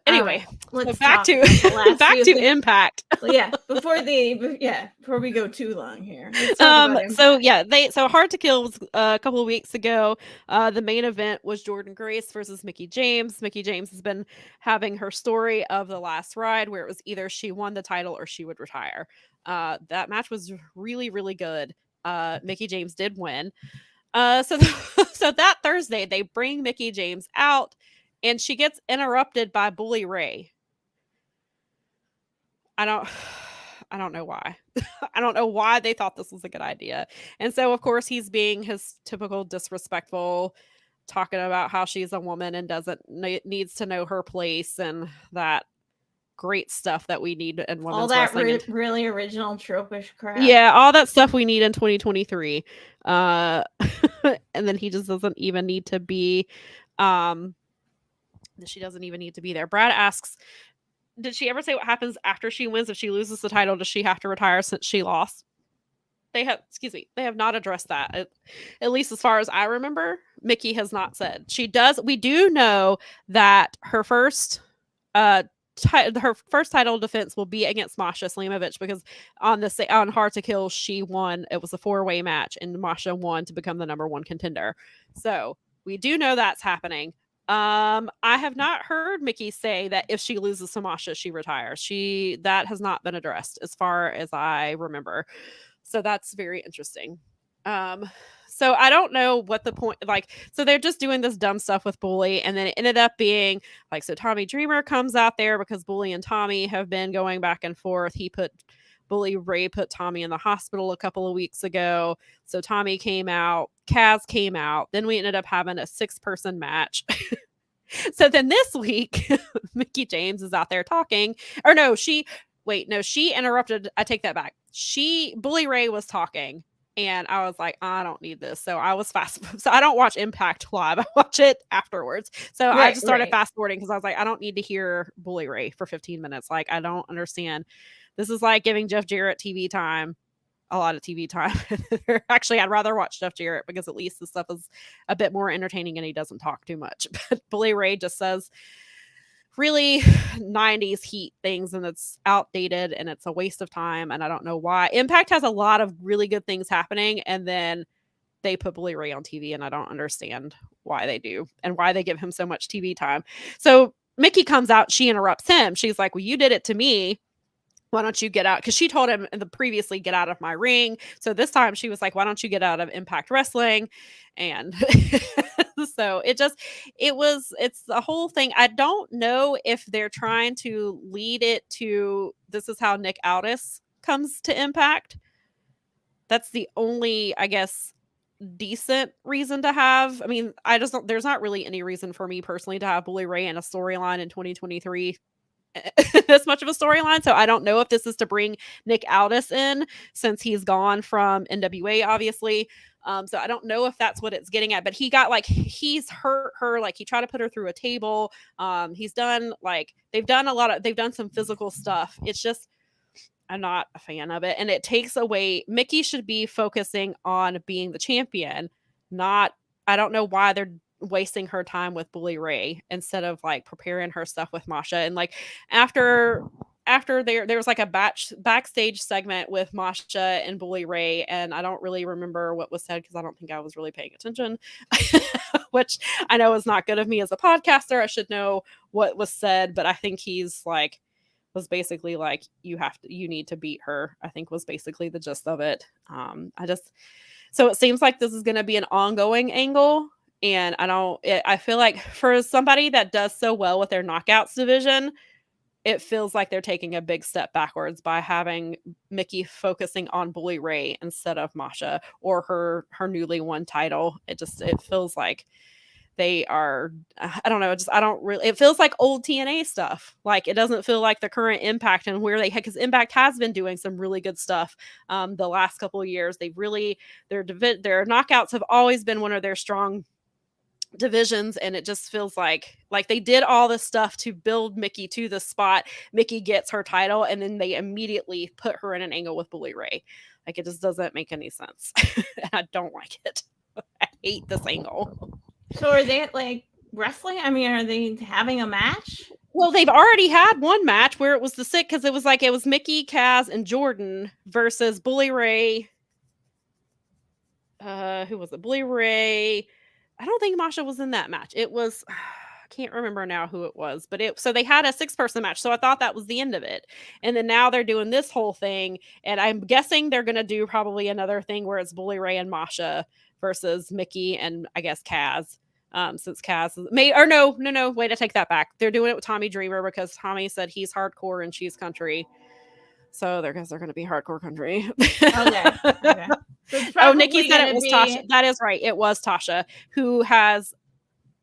Anyway, let's back to Impact. Well, before we go too long here. So Hard to Kill was a couple of weeks ago. The main event was Jordynne Grace versus Mickie James. Mickie James has been having her story of the last ride, where it was either she won the title or she would retire. That match was really, really good. Mickie James did win. So that Thursday they bring Mickie James out, and she gets interrupted by Bully Ray. I don't know why. I don't know why they thought this was a good idea. And so, of course, he's being his typical disrespectful, talking about how she's a woman and needs to know her place, and that great stuff that we need in women's all that wrestling. Really original tropish crap. Yeah, all that stuff we need in 2023. And then he just doesn't even need to be she doesn't even need to be there. Brad asks, did she ever say what happens after she wins? If she loses the title, does she have to retire since she lost? They have not addressed that. At least as far as I remember, Mickie has not said. She does. We do know that her first title defense will be against Masha Slamovich, because on Hard to Kill she won. It was a 4-way match, and Masha won to become the number 1 contender. So we do know that's happening. I have not heard Mickie say that if she loses to Masha, she retires. That has not been addressed as far as I remember. So that's very interesting. So I don't know what the point, so they're just doing this dumb stuff with Bully, and then it ended up being so Tommy Dreamer comes out there because Bully and Tommy have been going back and forth. Bully Ray put Tommy in the hospital a couple of weeks ago. So Tommy came out, Kaz came out. Then we ended up having a 6-person match. So then this week, Mickie James is out there talking. Or no, she interrupted. I take that back. Bully Ray was talking, and I was like, I don't need this. So I was so I don't watch Impact live. I watch it afterwards. So I just started fast forwarding because I was like, I don't need to hear Bully Ray for 15 minutes. I don't understand. This is like giving Jeff Jarrett TV time, a lot of TV time. Actually, I'd rather watch Jeff Jarrett because at least the stuff is a bit more entertaining and he doesn't talk too much. But Bully Ray just says really 90s heat things, and it's outdated and it's a waste of time, and I don't know why. Impact has a lot of really good things happening, and then they put Bully Ray on TV, and I don't understand why they do and why they give him so much TV time. So Mickie comes out, she interrupts him. She's like, well, you did it to me. Why don't you get out? Because she told him previously, get out of my ring. So this time she was like, why don't you get out of Impact Wrestling? And so it's the whole thing. I don't know if they're trying to lead it to, this is how Nick Aldis comes to Impact. That's the only, I guess, decent reason to have. I mean, there's not really any reason for me personally to have Bully Ray in a storyline in 2023. This much of a storyline. So I don't know if this is to bring Nick Aldis in, since he's gone from NWA, obviously. So I don't know if that's what it's getting at, but he's hurt her. He tried to put her through a table. He's done they've done some physical stuff. It's just, I'm not a fan of it. And it takes away, Mickie should be focusing on being the champion, not, I don't know why they're wasting her time with Bully Ray instead of preparing her stuff with Masha. And after after there was like a backstage segment with Masha and Bully Ray, and I don't really remember what was said because I don't think I was really paying attention, which I know is not good of me as a podcaster. I should know what was said, but I think he's like was basically like you need to beat her. I think was basically the gist of it. So it seems like this is going to be an ongoing angle. And I feel like for somebody that does so well with their knockouts division, it feels like they're taking a big step backwards by having Mickie focusing on Bully Ray instead of Masha or her newly won title. It feels like they are, I don't know, it feels like old TNA stuff. Like it doesn't feel like the current Impact and where because Impact has been doing some really good stuff the last couple of years. They really, their knockouts have always been one of their strong divisions, and it just feels like they did all this stuff to build Mickie to the spot. Mickie gets her title, and then they immediately put her in an angle with Bully Ray. Like it just doesn't make any sense. And I don't like it. I hate this angle. So are they like wrestling? I mean, are they having a match? Well, they've already had one match where it was because it was Mickie, Kaz, and Jordan versus Bully Ray. Who was it? Bully Ray. I don't think Masha was in that match. It was, I can't remember now who it was, but so they had a 6-person match. So I thought that was the end of it. And then now they're doing this whole thing. And I'm guessing they're going to do probably another thing where it's Bully Ray and Masha versus Mickie and I guess Kaz. Since Kaz no, wait, I take that back. They're doing it with Tommy Dreamer because Tommy said he's hardcore and she's country. So they're going to be hardcore country. Okay. So Nikki said it was Tasha. That is right. It was Tasha who has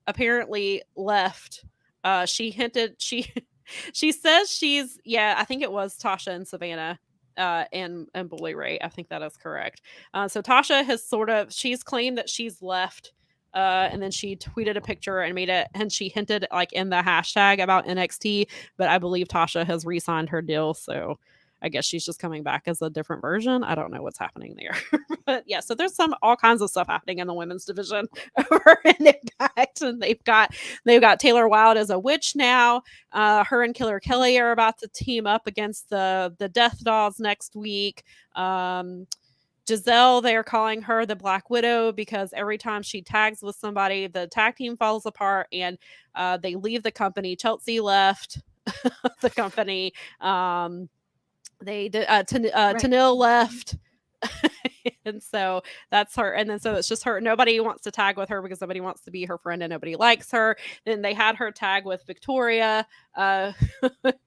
apparently left. She hinted she says she's I think it was Tasha and Savannah and Bully Ray. I think that is correct. So Tasha has she's claimed that she's left. And then she tweeted a picture and made it, and she hinted like in the hashtag about NXT, but I believe Tasha has re-signed her deal. So I guess she's just coming back as a different version. I don't know what's happening there. But yeah, so there's all kinds of stuff happening in the women's division over in Impact. And they've got Taylor Wilde as a witch now. Her and Killer Kelly are about to team up against the Death Dolls next week. Giselle, they're calling her the Black Widow because every time she tags with somebody, the tag team falls apart and they leave the company. Chelsea left the company. Tanil left. And so that's her. And then so it's just her. Nobody wants to tag with her because nobody wants to be her friend and nobody likes her. Then they had her tag with Victoria, who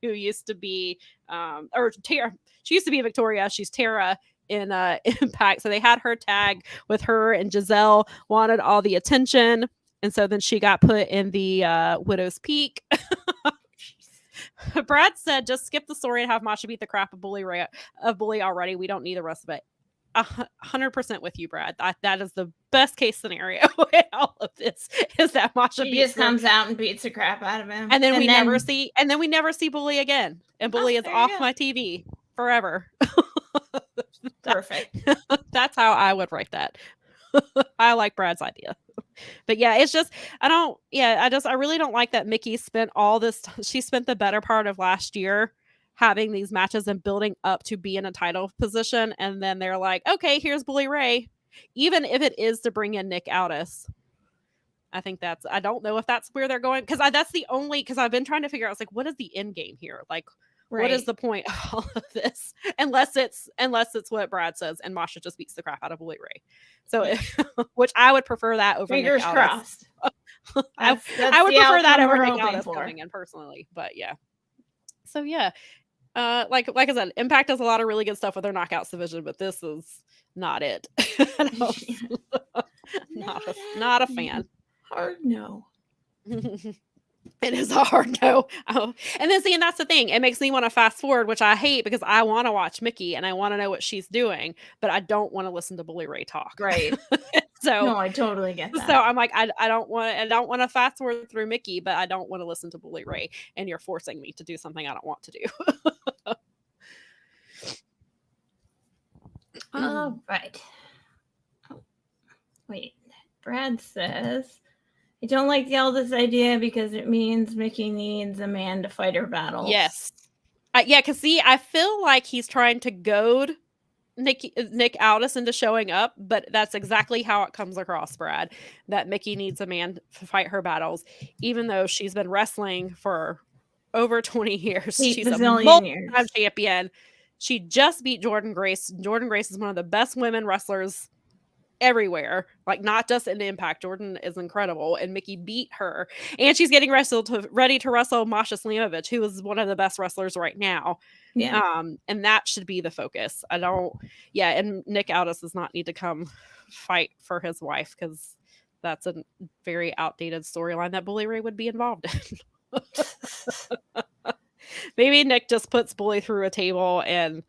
used to be or Tara. She used to be Victoria. She's Tara in Impact. So they had her tag with her, and Giselle wanted all the attention. And so then she got put in the Widow's Peak. Brad said, just skip the story and have Masha beat the crap of Bully already. We don't need the rest of it. 100% with you, Brad. That is the best case scenario in all of this is that Masha just comes out and beats the crap out of him. And then we never see Bully again. And Bully is off my TV forever. Perfect. That's how I would write that. I like Brad's idea. But yeah, it's just I really don't like that Mickie spent she spent the better part of last year having these matches and building up to be in a title position, and then they're like, okay, here's Bully Ray, even if it is to bring in Nick Aldis. I think I don't know if that's where they're going because I've been trying to figure out, like, what is the end game here? Like, right. What is the point of all of this? Unless it's what Brad says, and Masha just beats the crap out of Bully Ray. So, which I would prefer that over fingers Nick crossed. I would prefer that over Nick Aldis coming in personally. But yeah. So yeah, like I said, Impact does a lot of really good stuff with their knockouts division, but this is not it. Not a fan. Hard no. It is a hard no. Oh. And then that's the thing. It makes me want to fast forward, which I hate because I want to watch Mickie and I want to know what she's doing, but I don't want to listen to Bully Ray talk. Right. So no, I totally get that. So I'm like, I don't want to fast forward through Mickie, but I don't want to listen to Bully Ray, and you're forcing me to do something I don't want to do. All right. Oh, wait. Brad says, I don't like the Aldis idea because it means Mickie needs a man to fight her battles. Yes. Yeah, because see, I feel like he's trying to goad Nick Aldis into showing up, but that's exactly how it comes across, Brad. That Mickie needs a man to fight her battles, even though she's been wrestling for over 20 years. 8 She's a bazillion multi-time years. champion. She just beat Jordan Grace. Jordan Grace is one of the best women wrestlers everywhere, like not just in Impact. Jordan is incredible, and Mickie beat her, and she's getting ready to wrestle Masha Slamovich, who is one of the best wrestlers right now. Yeah. And that should be the focus. I don't, yeah, and Nick Aldis does not need to come fight for his wife because that's a very outdated storyline that Bully Ray would be involved in. Maybe Nick just puts Bully through a table and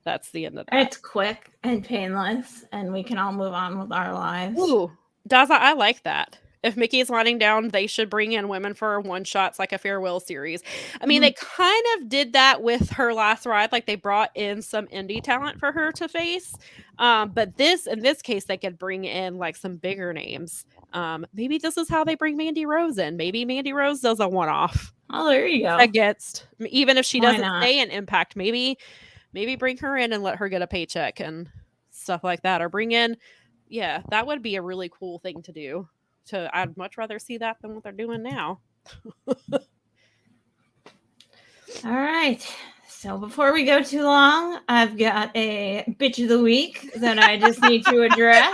that's the end of that. It's quick and painless, and we can all move on with our lives. Ooh, Daza, I like that. If Mickie is winding down, they should bring in women for one shots like a farewell series. I mean, they kind of did that with her last ride. Like they brought in some indie talent for her to face. But in this case, they could bring in like some bigger names. Maybe this is how they bring Mandy Rose in. Maybe Mandy Rose does a one-off. Oh, there you go. Against, even if she Why doesn't not? stay in Impact, maybe bring her in and let her get a paycheck and stuff like that, or bring in. Yeah, that would be a really cool thing to do. I'd much rather see that than what they're doing now. All right. So before we go too long, I've got a bitch of the week that I just need to address.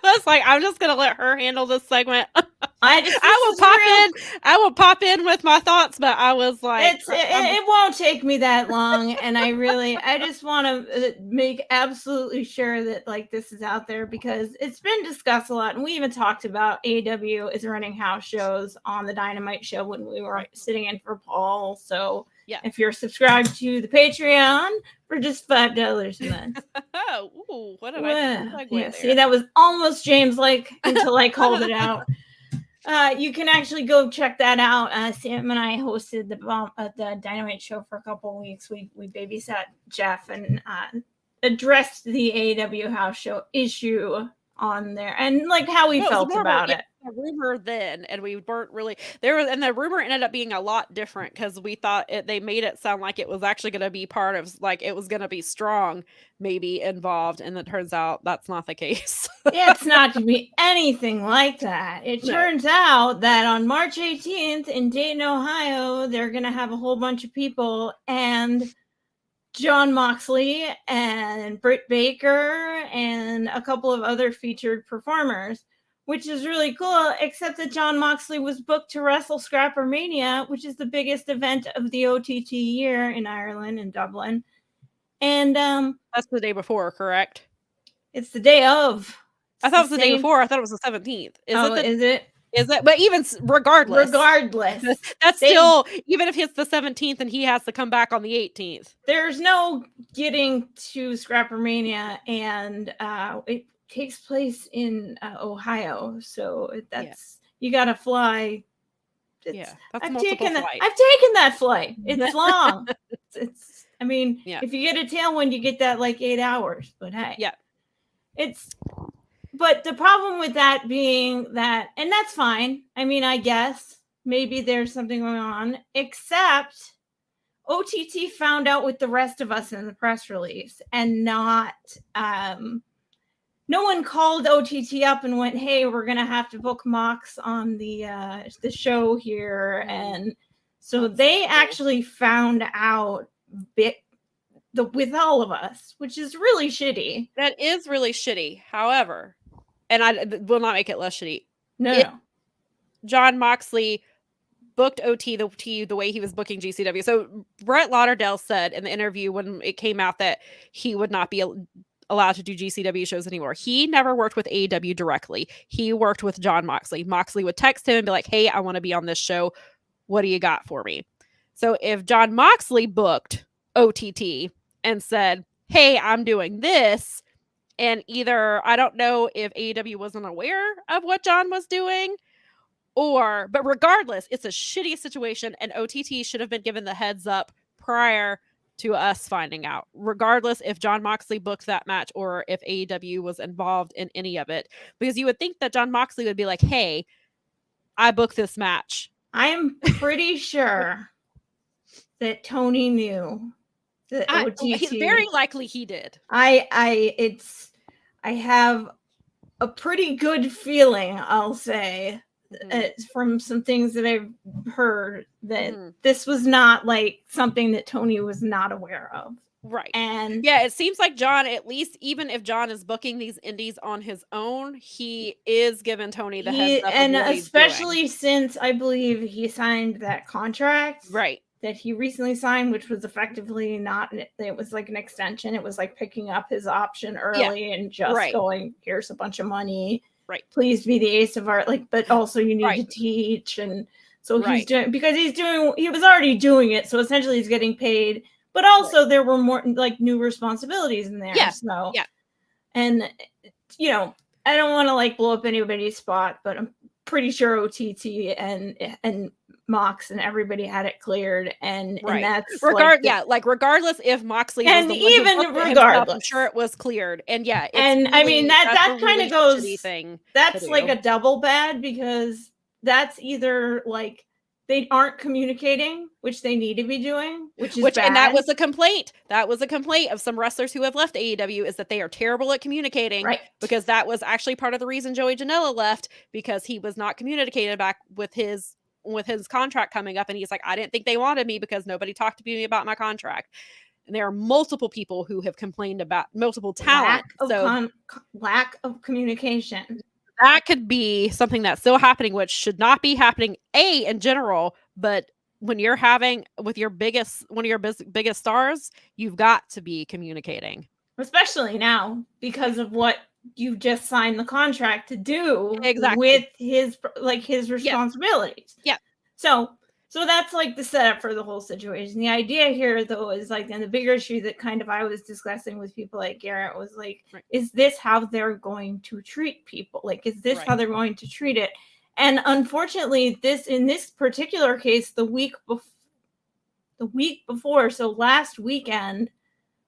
It's like I'm just gonna let her handle this segment. I will pop in with my thoughts, but I was like, it won't take me that long, and I just want to make absolutely sure that like this is out there because it's been discussed a lot, and we even talked about AEW is running house shows on the Dynamite show when we were sitting in for Paul. So yeah, if you're subscribed to the Patreon for just $5 a month. Ooh, what did I there? See, that was almost James-like until I called it out. You can actually go check that out. Sam and I hosted the Dynamite show for a couple of weeks. We babysat Jeff and addressed the AEW house show issue on there and like how we felt about it. A rumor then, and we weren't really there was, and the rumor ended up being a lot different because we thought they made it sound like it was actually going to be part of like it was going to be Strong maybe involved, and it turns out that's not the case. It's not to be anything like that. It turns out that on March 18th in Dayton, Ohio, they're going to have a whole bunch of people, and Jon Moxley and Britt Baker and a couple of other featured performers, which is really cool, except that Jon Moxley was booked to wrestle Scrapper Mania, which is the biggest event of the OTT year in Ireland, in Dublin. And that's the day before, correct? It's the day of. I thought it was the day before. I thought it was the 17th. Is it? Is it? But even regardless, that's still, even if it's the 17th and he has to come back on the 18th. There's no getting to Scrapper Mania, and it takes place in Ohio, so that's you got to fly. I've taken that flight. It's long. it's. I mean, if you get a tailwind, you get that like 8 hours. But hey, But the problem with that being that, and that's fine. I mean, I guess maybe there's something going on, except OTT found out with the rest of us in the press release, and not, no one called OTT up and went, hey, we're going to have to book Mox on the show here. And so they actually found out with all of us, which is really shitty. That is really shitty. However, and I will not make it less shitty. No. Jon Moxley booked OT the way he was booking GCW. So Brett Lauderdale said in the interview when it came out that he would not be allowed to do GCW shows anymore. He never worked with AEW directly. He worked with Jon Moxley. Moxley would text him and be like, hey, I want to be on this show. What do you got for me? So if Jon Moxley booked OTT and said, hey, I'm doing this, and either, I don't know if AEW wasn't aware of what Jon was doing, but regardless, it's a shitty situation, and OTT should have been given the heads up prior to us finding out, regardless if Jon Moxley booked that match or if AEW was involved in any of it. Because you would think that Jon Moxley would be like, hey, I booked this match. I'm pretty sure that Tony knew the OTT. Very likely he did. I have a pretty good feeling, I'll say, from some things that I've heard, that this was not like something that Tony was not aware of. Right. And yeah, it seems like John, at least even if John is booking these indies on his own, he is giving Tony the heads up. And especially since I believe he signed that contract. Right. That he recently signed, which was effectively not, it was like an extension. It was like picking up his option early and just going, here's a bunch of money. Right. Please be the ace of our, like, but also you need to teach. And so he's doing, because he was already doing it. So essentially he's getting paid, but also there were more like new responsibilities in there. Yeah. So, and you know, I don't want to like blow up anybody's spot, but I'm pretty sure OTT and Mox and everybody had it cleared, and that's regardless if Moxley was and even regardless, I'm sure it was cleared, and and really, I mean that kind of goes. That's like a double bad, because that's either like they aren't communicating, which they need to be doing, which is bad. And that was a complaint. That was a complaint of some wrestlers who have left AEW, is that they are terrible at communicating. Right. Because that was actually part of the reason Joey Janela left, because he was not communicated back with his contract coming up, and he's like, I didn't think they wanted me because nobody talked to me about my contract. And there are multiple people who have complained about multiple talent. Lack of communication. That could be something that's still happening, which should not be happening in general, but when you're having with your one of your biggest stars, you've got to be communicating, especially now because of what you just signed the contract to do with his responsibilities. Yeah. So that's like the setup for the whole situation. The idea here, though, is like, and the bigger issue that kind of I was discussing with people like Garrett was like, is this how they're going to treat people? Like, is this how they're going to treat it? And unfortunately, in this particular case, the week before, so last weekend,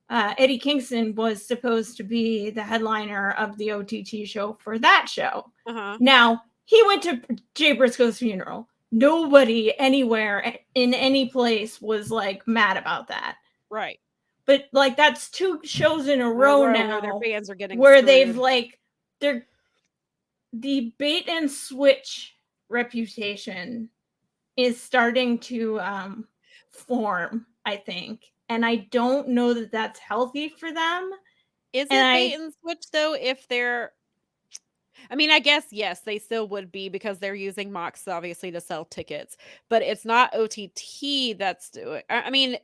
Eddie Kingston was supposed to be the headliner of the OTT show for that show. Now, he went to Jay Briscoe's funeral. Nobody anywhere in any place was like mad about that. Right. But like, that's 2 shows in a row now their fans are getting where screwed. They've like, the bait and switch reputation is starting to form, I think. And I don't know that that's healthy for them. Is it bait and switch though? If they're, I mean, I guess, yes, they still would be, because they're using Mox obviously to sell tickets, but it's not OTT that's doing, I mean,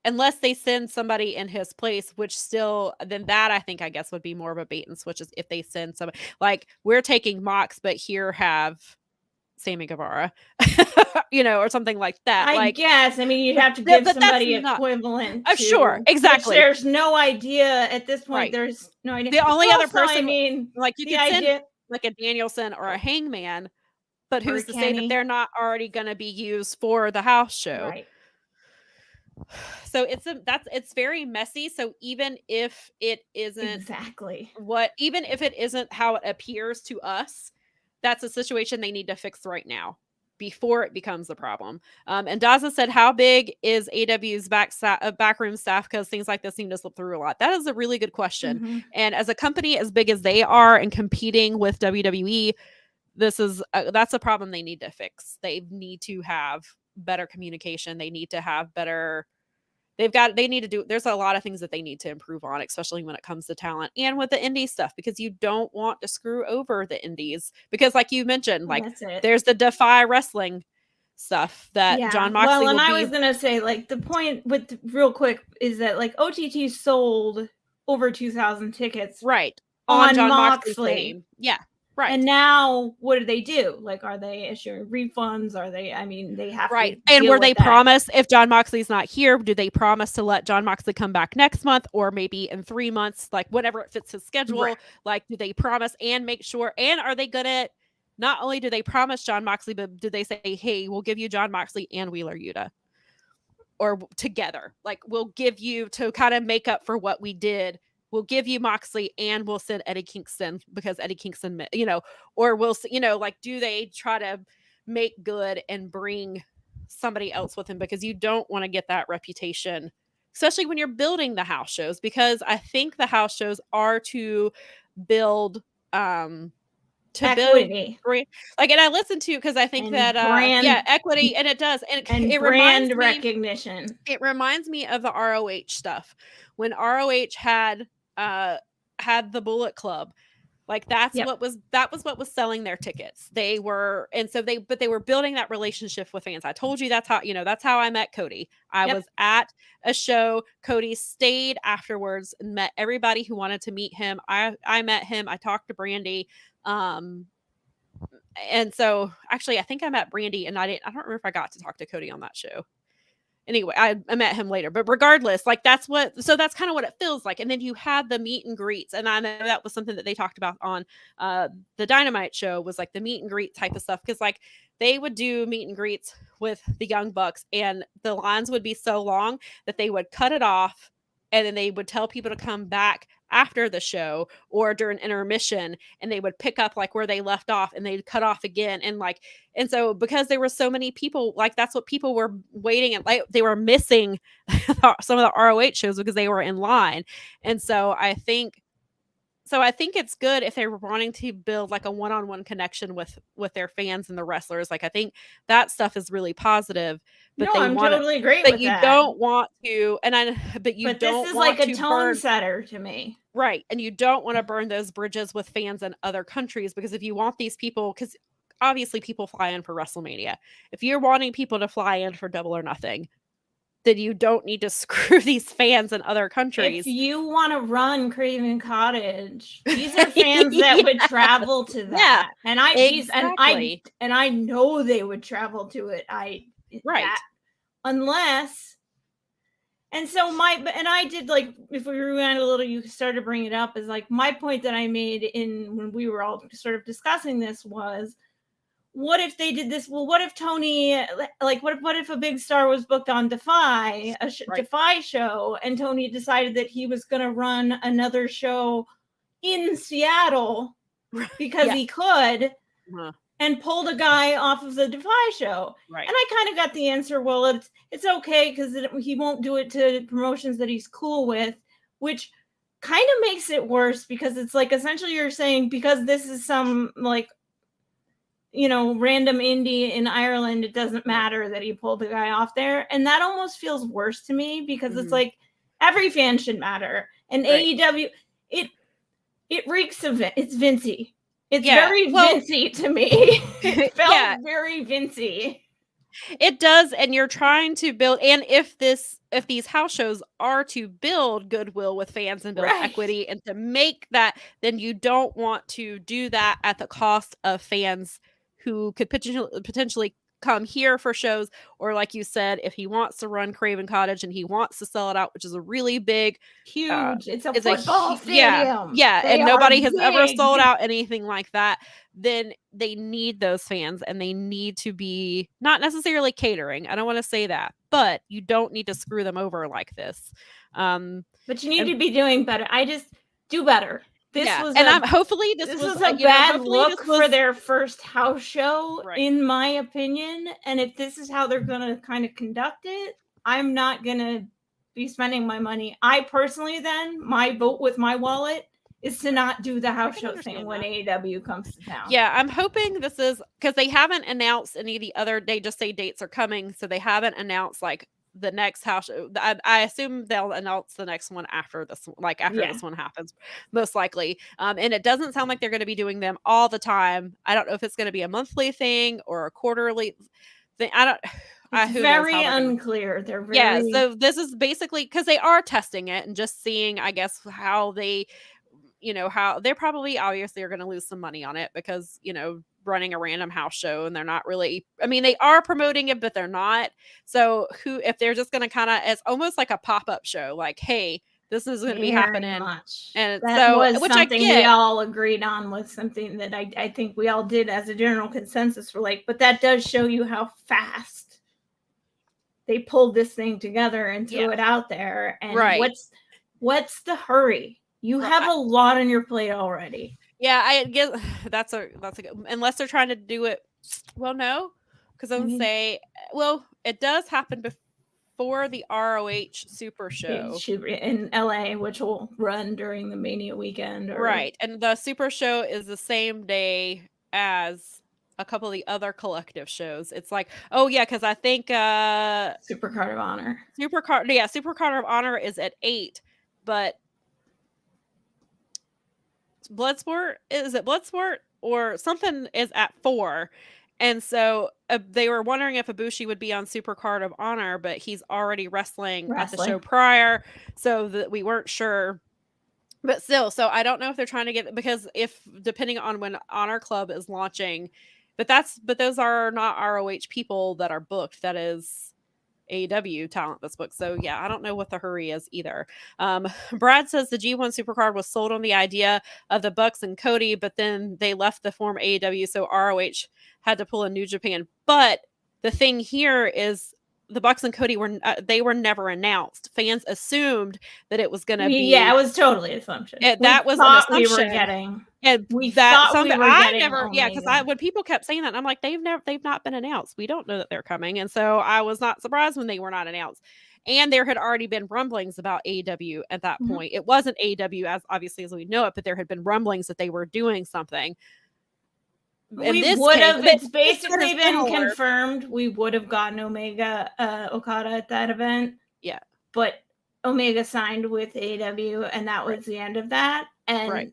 unless they send somebody in his place, which still, then that I think, I guess, would be more of a bait and switch, is if they send somebody, like, we're taking Mox, but here have Sammy Guevara, or something like that. I guess. I mean, you'd have to give somebody equivalent. Sure, exactly. There's no idea at this point. There's no idea. The only other person, I mean, like, you could send like a Danielson or a Hangman, but who's to say that they're not already going to be used for the house show? Right. So it's very messy. So even if it isn't even if it isn't how it appears to us, that's a situation they need to fix right now before it becomes a problem. And Daza said, how big is AW's backroom staff? Because things like this seem to slip through a lot. That is a really good question. And as a company as big as they are and competing with WWE, that's a problem they need to fix. They need to have better communication. They need to have better, there's a lot of things that they need to improve on, especially when it comes to talent and with the indie stuff, because you don't want to screw over the indies, because like you mentioned, like there's the Defy Wrestling stuff that John Moxley and I was gonna say, like, the point with real quick is that like OTT sold over 2,000 tickets on John Moxley. Yeah. Right. And now what do? Like, are they issuing refunds? Are they, I mean, they have to. And were they promised, if John Moxley's not here, do they promise to let John Moxley come back next month or maybe in 3 months, like whatever it fits his schedule? Like, do they promise and make sure? And are they gonna, not only do they promise John Moxley, but do they say, hey, we'll give you John Moxley and Wheeler Yuta, or together? Like, we'll give you, to kind of make up for what we did, we'll give you Moxley and we'll send Eddie Kingston because Eddie Kingston, or we'll, like, do they try to make good and bring somebody else with him, because you don't want to get that reputation, especially when you're building the house shows, because I think the house shows are to build equity. Like, and I listened to, because I think and that brand, equity, and it does, and it brand reminds recognition. It reminds me of the ROH stuff, when ROH had the Bullet Club. Like, that was what was selling their tickets. They were building that relationship with fans. I told you that's how I met Cody. I was at a show. Cody stayed afterwards and met everybody who wanted to meet him. I met him. I talked to Brandy. And so actually I think I met Brandy, and I don't remember if I got to talk to Cody on that show. Anyway, I met him later, but regardless, like, that's kind of what it feels like. And then you had the meet and greets, and I know that was something that they talked about on the Dynamite show, was like the meet and greet type of stuff, because like they would do meet and greets with the Young Bucks, and the lines would be so long that they would cut it off, and then they would tell people to come back after the show or during intermission, and they would pick up like where they left off, and they'd cut off again. And so because there were so many people, like, that's what people were waiting, and like they were missing some of the ROH shows because they were in line. And so I think it's good if they're wanting to build like a one-on-one connection with their fans and the wrestlers. Like, I think that stuff is really positive. But I'm totally great but with you that. don't want to, but this is like a tone setter to me. Right. And you don't want to burn those bridges with fans in other countries, because if you want these people, because obviously people fly in for WrestleMania. If you're wanting people to fly in for Double or Nothing, then you don't need to screw these fans in other countries. If you want to run Craven Cottage, these are fans that would travel to that. Yeah, and I know they would travel to it. Unless, and so I did, like, if we rewind a little, you started bringing it up, is like my point that I made when we were all sort of discussing this was, what if they did this? Well, what if Tony, like, what if a big star was booked on Defy, Defy show, and Tony decided that he was going to run another show in Seattle because he could, and pulled a guy off of the Defy show. Right. And I kind of got the answer, well, it's okay, because he won't do it to promotions that he's cool with, which kind of makes it worse, because it's like, essentially you're saying, because this is some, like, random indie in Ireland, it doesn't matter that he pulled the guy off there. And that almost feels worse to me, because it's like, every fan should matter. And AEW, it reeks of it. It's Vincey. It's very Vincey to me. It felt very Vincey. It does. And you're trying to build, and if these house shows are to build goodwill with fans and build equity and to make that, then you don't want to do that at the cost of fans who could potentially come here for shows, or like you said, if he wants to run Craven Cottage and he wants to sell it out, which is a really big, huge, it's a football stadium. And nobody has ever sold out anything like that, then they need those fans, and they need to be not necessarily catering. I don't want to say that, but you don't need to screw them over like this. But you need to be doing better. I just do better. Hopefully this was a bad look for their first house show, in my opinion. And if this is how they're going to kind of conduct it, I'm not going to be spending my money. I personally, then, my vote with my wallet is to not do the house show thing when AEW comes to town. Yeah, I'm hoping this is, because they haven't announced any of the other, they just say dates are coming. So they haven't announced like the next house show. I assume they'll announce the next one after this, like after this one happens, most likely. And it doesn't sound like they're going to be doing them all the time. I don't know if it's going to be a monthly thing or a quarterly thing. It's very unclear. They're very... so this is basically because they are testing it and just seeing, I guess, how they, how they're probably obviously are going to lose some money on it, because running a random house show, and they're not really, they are promoting it, but they're not. So if they're just going to kind of, it's almost like a pop-up show, like, hey, this is going to be happening. And that was something we all agreed on, was something that I think we all did as a general consensus. For like, but that does show you how fast they pulled this thing together and threw it out there. And what's the hurry? You have a lot on your plate already. Yeah, I guess that's a good, unless they're trying to do it. Well, no, because I would say, well, it does happen before the ROH Super Show in LA, which will run during the Mania weekend. Right. And the Super Show is the same day as a couple of the other collective shows. It's like, oh yeah, because I think Super Card of Honor. Super Card of Honor is at 8, but Bloodsport, is it Bloodsport or something is at 4. And so they were wondering if Ibushi would be on Super Card of Honor, but he's already wrestling at the show prior, so that we weren't sure. But still, so I don't know if they're trying to get, because if depending on when Honor Club is launching, but those are not ROH people that are booked. That is AEW talent that's booked. So yeah, I don't know what the hurry is either. Brad says the G1 Supercard was sold on the idea of the Bucks and Cody, but then they left the form AEW, so ROH had to pull a New Japan. But the thing here is the Bucks and Cody were never announced. Fans assumed that it was going to be. Yeah, it was totally assumption. That was an assumption. We were getting. And we thought we were getting. Because when people kept saying that, I'm like, they've not been announced. We don't know that they're coming, and so I was not surprised when they were not announced. And there had already been rumblings about AEW at that point. It wasn't AEW as obviously as we know it, but there had been rumblings that they were doing something. It's basically been confirmed. We would have gotten Omega Okada at that event. Yeah. But Omega signed with AEW, and that was the end of that. And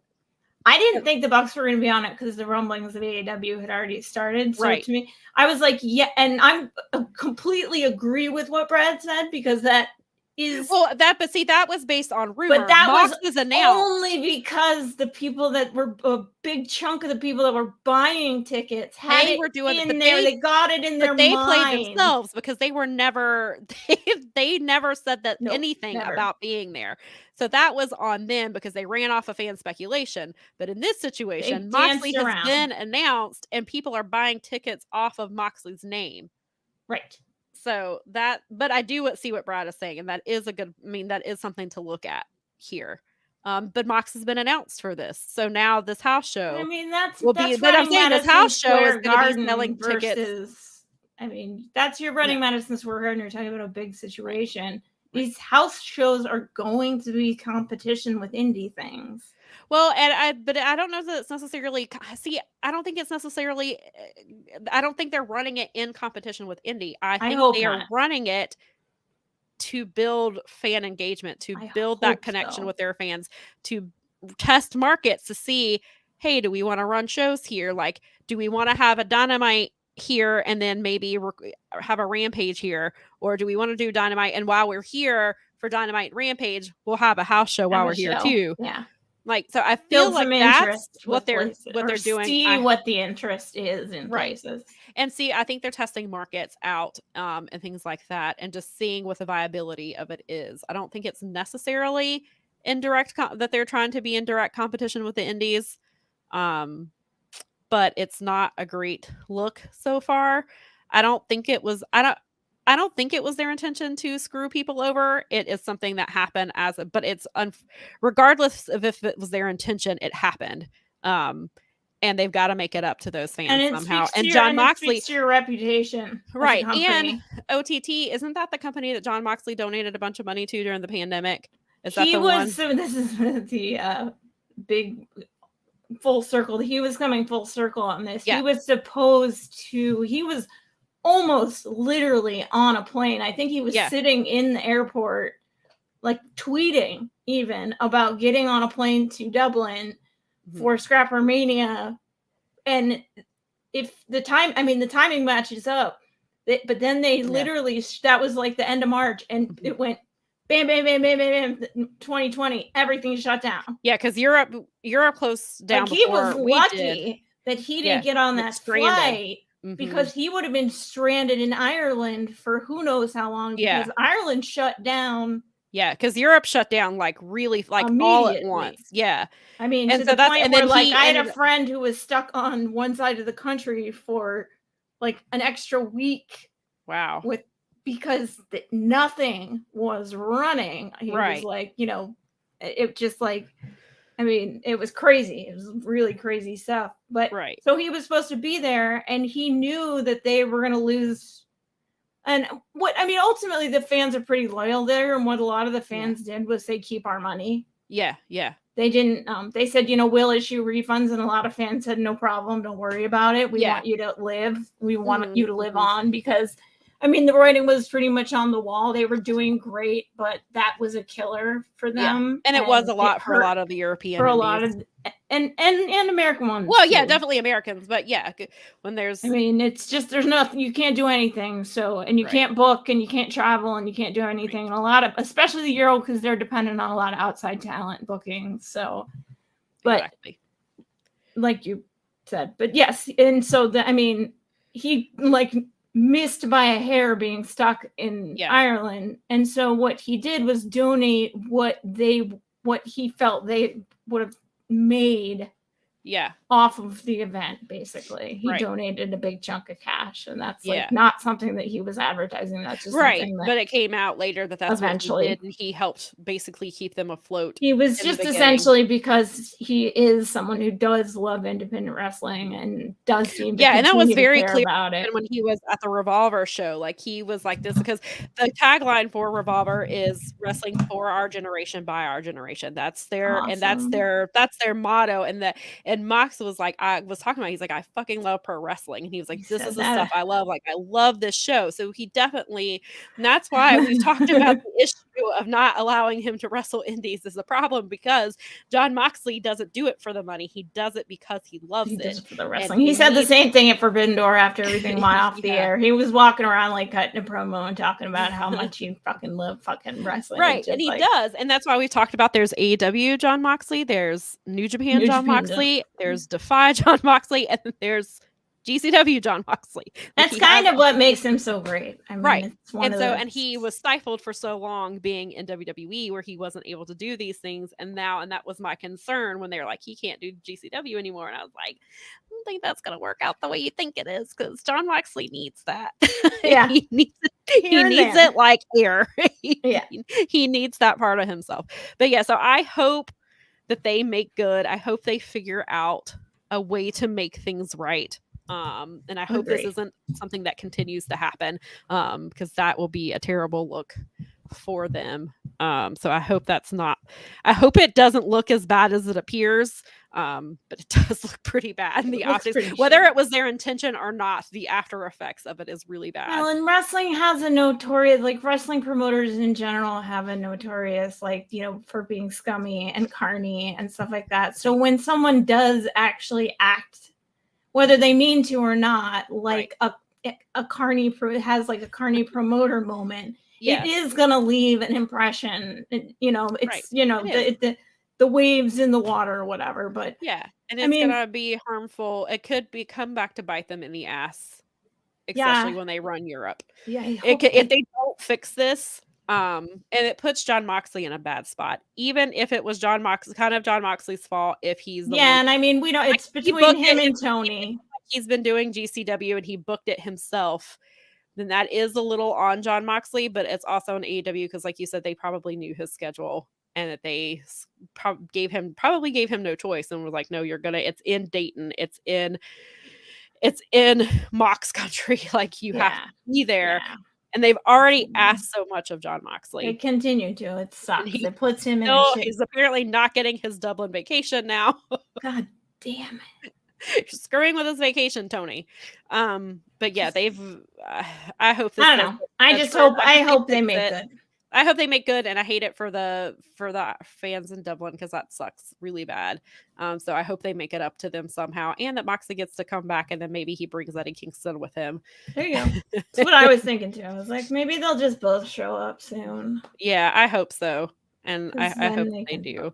I didn't think the Bucks were going to be on it because the rumblings of AEW had already started. So to me, I was like, yeah, and I completely agree with what Brad said, because that is that was based on rumor. But that Mox was announced only because the people that were a big chunk of the people that were buying tickets were doing it in there. They got it in their mind. They played themselves because they were never they never said that anything about being there. So that was on them because they ran off of fan speculation. But in this situation, Moxley has been announced and people are buying tickets off of Moxley's name. Right. So but I do see what Brad is saying, and that is that is something to look at here. But Mox has been announced for this, so now this house show. I mean, that's but I'm saying this house show is going to be selling tickets. I mean, that's your running Madison Square Garden. You're talking about a big situation. Right. These house shows are going to be competition with indie things. Well, but I don't know that it's necessarily. See, I don't think it's necessarily. I don't think they're running it in competition with indie. I think they are running it to build fan engagement, to build that connection with their fans, to test markets to see, hey, do we want to run shows here? Like, do we want to have a Dynamite here and then maybe have a Rampage here, or do we want to do Dynamite and while we're here for Dynamite and Rampage, we'll have a house show while we're here too? Yeah. Like, so I feel like that's what they're doing. See what the interest is in places. And see, I think they're testing markets out and things like that, and just seeing what the viability of it is. I don't think it's necessarily indirect that they're trying to be in direct competition with the indies. But it's not a great look so far. I don't think it was their intention to screw people over. It is something that happened but it's regardless of if it was their intention, it happened. And they've got to make it up to those fans somehow. And John Moxley, to your reputation, right? And OTT, isn't that the company that John Moxley donated a bunch of money to during the pandemic? Is that the one? So this is the big full circle. He was coming full circle on this. Yeah. He was almost literally on a plane. I think he was sitting in the airport, like tweeting even about getting on a plane to Dublin for Scrapper Mania. And if the timing matches up, but then they literally, that was like the end of March, and it went bam, bam, bam, bam, bam, bam, 2020, everything shut down. Yeah, because Europe closed down. Like, he was lucky that he didn't get on that flight. Because he would have been stranded in Ireland for who knows how long. Because Ireland shut down. Yeah, because Europe shut down like really all at once. Yeah, I mean, and to the point where I had a friend who was stuck on one side of the country for like an extra week. Wow. Because nothing was running. He was like, it just like. I mean, it was crazy. It was really crazy stuff. But so he was supposed to be there, and he knew that they were going to lose And ultimately the fans are pretty loyal there. And what a lot of the fans did was they keep our money. Yeah. Yeah. They didn't, they said, we'll issue refunds. And a lot of fans said, no problem. Don't worry about it. We want you to live. We want you to live on, because the writing was pretty much on the wall. They were doing great, but that was a killer for them. And it was a lot for a lot of the European for indies. a lot of and American ones. Well, yeah, definitely Americans, but yeah, when there's it's just there's nothing, you can't do anything. So, and you can't book, and you can't travel, and you can't do anything. And a lot of, especially the Euro, because they're dependent on a lot of outside talent booking. So, but like you said, but yes, and so he missed by a hair being stuck in Ireland, and so what he did was donate what he felt they would have made off of the event. Basically, he donated a big chunk of cash, and that's not something that he was advertising. That's just something that, but it came out later that that's eventually what he did, and he helped basically keep them afloat. He was just essentially, because he is someone who does love independent wrestling and does seem to and that was very clear about it when he was at the Revolver show. Like, he was like this, because the tagline for Revolver is wrestling for our generation by our generation. That's their and that's their motto. And Mox was like, I was talking about, he's like, I fucking love pro wrestling, and he was like, this is the stuff I love. Like, I love this show. So he definitely, and that's why we talked about the issue of not allowing him to wrestle indies is a problem, because Jon Moxley doesn't do it for the money. He does it because he loves it for the wrestling. He said the same thing at Forbidden Door after everything went off the air. He was walking around like cutting a promo and talking about how much he fucking loved fucking wrestling. And he does. And that's why we've talked about, there's AEW Jon Moxley, there's New Japan Jon Moxley, there's Defy Jon Moxley, and then there's GCW Jon Moxley. That's kind of what makes him so great. It's one of those. And he was stifled for so long being in WWE, where he wasn't able to do these things. And that was my concern when they were like, he can't do GCW anymore. And I was like, I don't think that's going to work out the way you think it is, because Jon Moxley needs that. Yeah. he needs it like air. He needs that part of himself. But yeah, so I hope that they make good. I hope they figure out a way to make things right. And I hope this isn't something that continues to happen, because that will be a terrible look for them. So I hope I hope it doesn't look as bad as it appears. But it does look pretty bad in the optics. Whether it was their intention or not, the after effects of it is really bad. Well, and wrestling has a notorious, wrestling promoters in general have a notorious, for being scummy and carny and stuff like that. So when someone does actually act, whether they mean to or not, a carny has a carny promoter moment, it is gonna leave an impression. It's the waves in the water or whatever. But and it's gonna be harmful. It could come back to bite them in the ass, especially when they run Europe. If they don't fix this, and it puts Jon Moxley in a bad spot, even if it was Jon Moxley's fault. If he's and we don't. It's between him and Tony. He's been doing GCW and he booked it himself. Then that is a little on Jon Moxley, but it's also an AEW, because, like you said, they probably knew his schedule, and that they probably gave him no choice, and was like, no, it's in Dayton, it's in Mox country, you have to be there. And they've already asked so much of Jon Moxley. They continue to. It sucks. It puts him in he's apparently not getting his Dublin vacation now. God damn it. You're screwing with his vacation, Tony. But yeah, I hope this. I don't know. I hope they make good. I hope they make good, and I hate it for the fans in Dublin, because that sucks really bad. So I hope they make it up to them somehow, and that Moxley gets to come back, and then maybe he brings Eddie Kingston with him. There you go. That's what I was thinking too. I was like, maybe they'll just both show up soon. Yeah, I hope so, and I hope they do.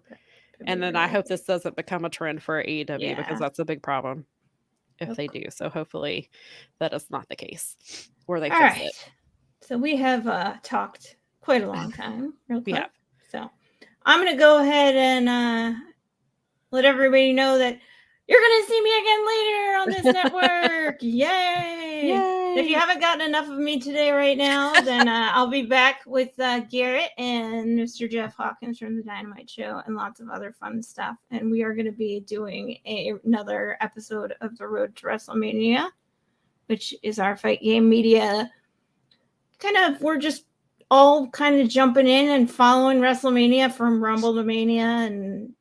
And then I hope this doesn't become a trend for AEW, because that's a big problem if they do. So hopefully that is not the case, or they fix it. So we have talked quite a long time, real quick. So I'm going to go ahead and let everybody know that you're going to see me again later on this network. Yay! If you haven't gotten enough of me today right now, then I'll be back with Garrett and Mr. Jeff Hawkins from the Dynamite Show, and lots of other fun stuff. And we are going to be doing another episode of The Road to WrestleMania, which is our Fight Game Media we're just all kind of jumping in and following WrestleMania from Rumble to Mania and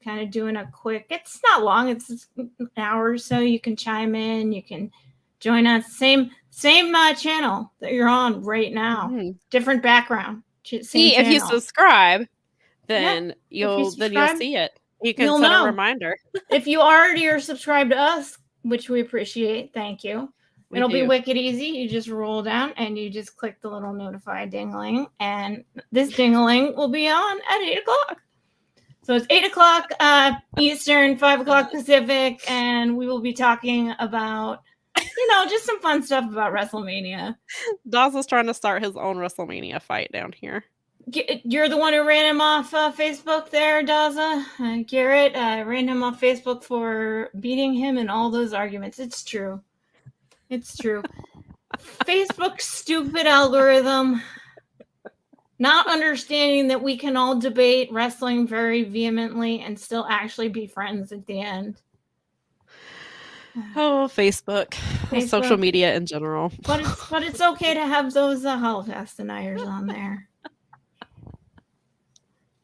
kind of doing a quick, it's not long, it's an hour or so. You can chime in, you can join us. Same channel that you're on right now. Mm-hmm. Different background. See, if you subscribe, then you'll see it. You can set a reminder. If you already are subscribed to us, which we appreciate, thank you. It'll be wicked easy. You just roll down and you just click the little notify ding-a-ling, and this ding-a-ling will be on at 8 o'clock. So it's 8 o'clock Eastern, 5 o'clock Pacific, and we will be talking about, just some fun stuff about WrestleMania. Daza's trying to start his own WrestleMania fight down here. You're the one who ran him off Facebook there, Daza. Garrett ran him off Facebook for beating him in all those arguments. It's true. It's true. Facebook's stupid algorithm, not understanding that we can all debate wrestling very vehemently and still actually be friends at the end. Oh, Facebook. Social media in general. But it's okay to have those Holocaust deniers on there.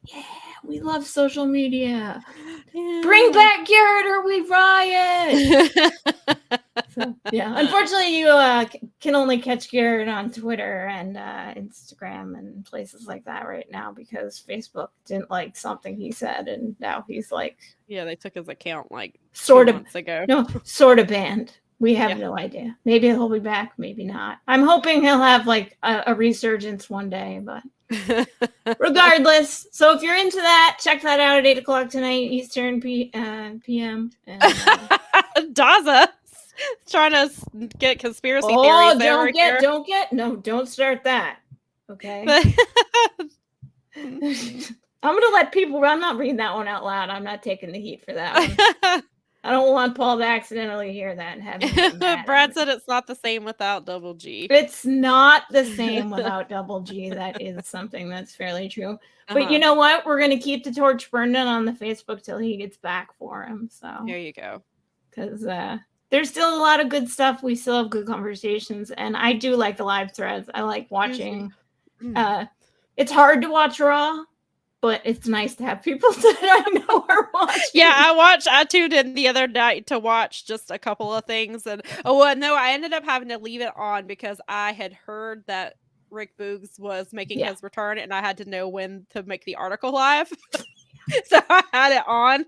Yeah, we love social media. Yeah. Bring back Garrett or we riot. So, yeah, unfortunately, you can only catch Garrett on Twitter and Instagram and places like that right now because Facebook didn't like something he said, and now he's like, yeah, they took his account like sort of months ago. No, sort of banned. We have no idea. Maybe he'll be back, maybe not. I'm hoping he'll have like a resurgence one day, but regardless. So if you're into that, check that out at 8 o'clock tonight Eastern PM. And, Daza trying to get conspiracy theories. Don't start that. Okay. I'm gonna let people. I'm not reading that one out loud. I'm not taking the heat for that one. I don't want Paul to accidentally hear that and have him Brad said it's not the same without Double G. It's not the same without Double G. That is something that's fairly true. But you know what? We're going to keep the torch burning on the Facebook till he gets back for him. So there you go. Because there's still a lot of good stuff. We still have good conversations. And I do like the live threads. I like watching. It's hard to watch Raw. But it's nice to have people that I know are watching. Yeah, I tuned in the other night to watch just a couple of things. And I ended up having to leave it on because I had heard that Rick Boogs was making his return and I had to know when to make the article live. So I had it on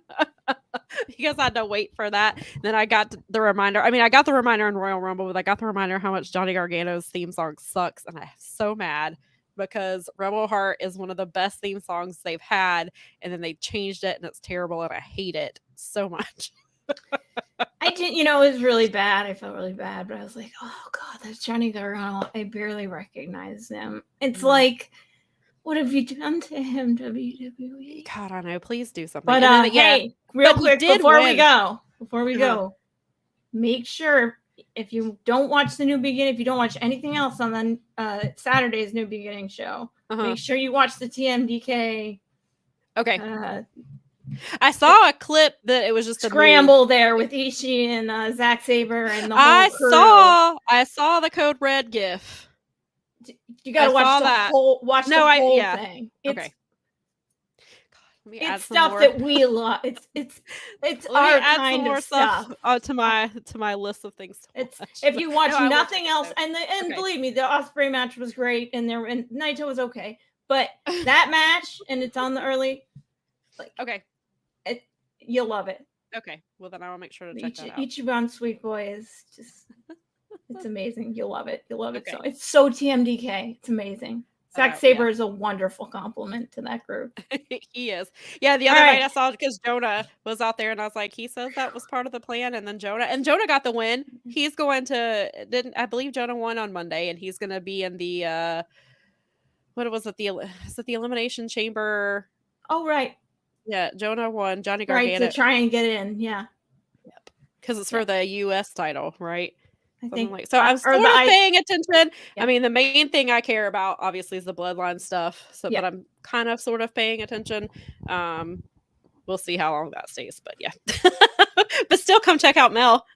because I had to wait for that. And then I got the reminder. I mean, I got the reminder in Royal Rumble, but I got the reminder how much Johnny Gargano's theme song sucks. And I'm so mad. Because Rebel Heart is one of the best theme songs they've had, and then they changed it, and it's terrible, and I hate it so much. I didn't, it was really bad. I felt really bad, but I was like, oh, God, that's Johnny Gargano. I barely recognize him. It's like, what have you done to him, WWE? God, I know. Please do something. But, hey, real quick, before we go, make sure if you don't watch the New Beginning, if you don't watch anything else on the Saturday's New Beginning show, make sure you watch the TMDK. Okay. I saw a clip that it was just scramble there with Ishii and Zack Sabre and the whole crew. I saw the Code Red GIF. You got to watch the whole thing. It's stuff that we love. It's our kind of stuff. To my list of things. If you watch nothing else, and believe me, the Ospreay match was great, and Naito was okay, but that match and it's on the early. You'll love it. Okay, well then I will make sure to check that out. Ichiban Sweet Boy is just it's amazing. You'll love it. You'll love it. So it's so TMDK. It's amazing. Zack Sabre is a wonderful compliment to that group. He is. Yeah, the other night I saw because Jonah was out there and I was like, he says that was part of the plan. And then Jonah got the win. He's going to, I believe Jonah won on Monday and he's going to be in the, what was it? Is it the Elimination Chamber? Oh, right. Yeah, Jonah won. Johnny Gargano. Right, to try and get in. Yeah. Yep. Because it's for the U.S. title, right? I think so. I'm sort of paying attention. Yeah. I mean, the main thing I care about, obviously, is the bloodline stuff. So, but I'm kind of sort of paying attention. We'll see how long that stays, but yeah. But still, come check out Mel.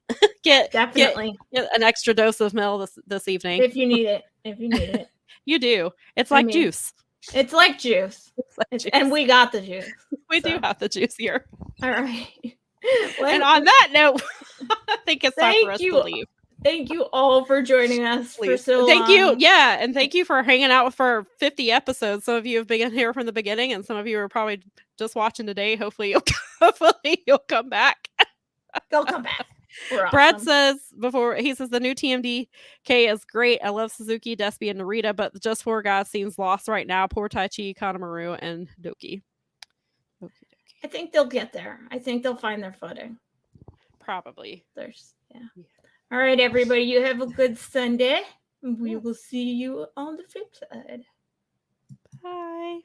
Get an extra dose of Mel this evening if you need it. if you need it. You do. It's like juice. It's like juice. Juice. And we got the juice. We do have the juice here. All right. And on that note, I think it's time for us to leave. Thank you all for joining us for so long. Thank you. Yeah. And thank you for hanging out for 50 episodes. Some of you have been here from the beginning and some of you are probably just watching today. Hopefully you'll come back. They'll come back. Brad says the new TMDK is great. I love Suzuki, Despy, and Narita, but just 4 guys seems lost right now. Poor Taichi, Kanemaru, and Doki. I think they'll get there. I think they'll find their footing. Probably. Yeah. All right, everybody. You have a good Sunday. We will see you on the flip side. Bye.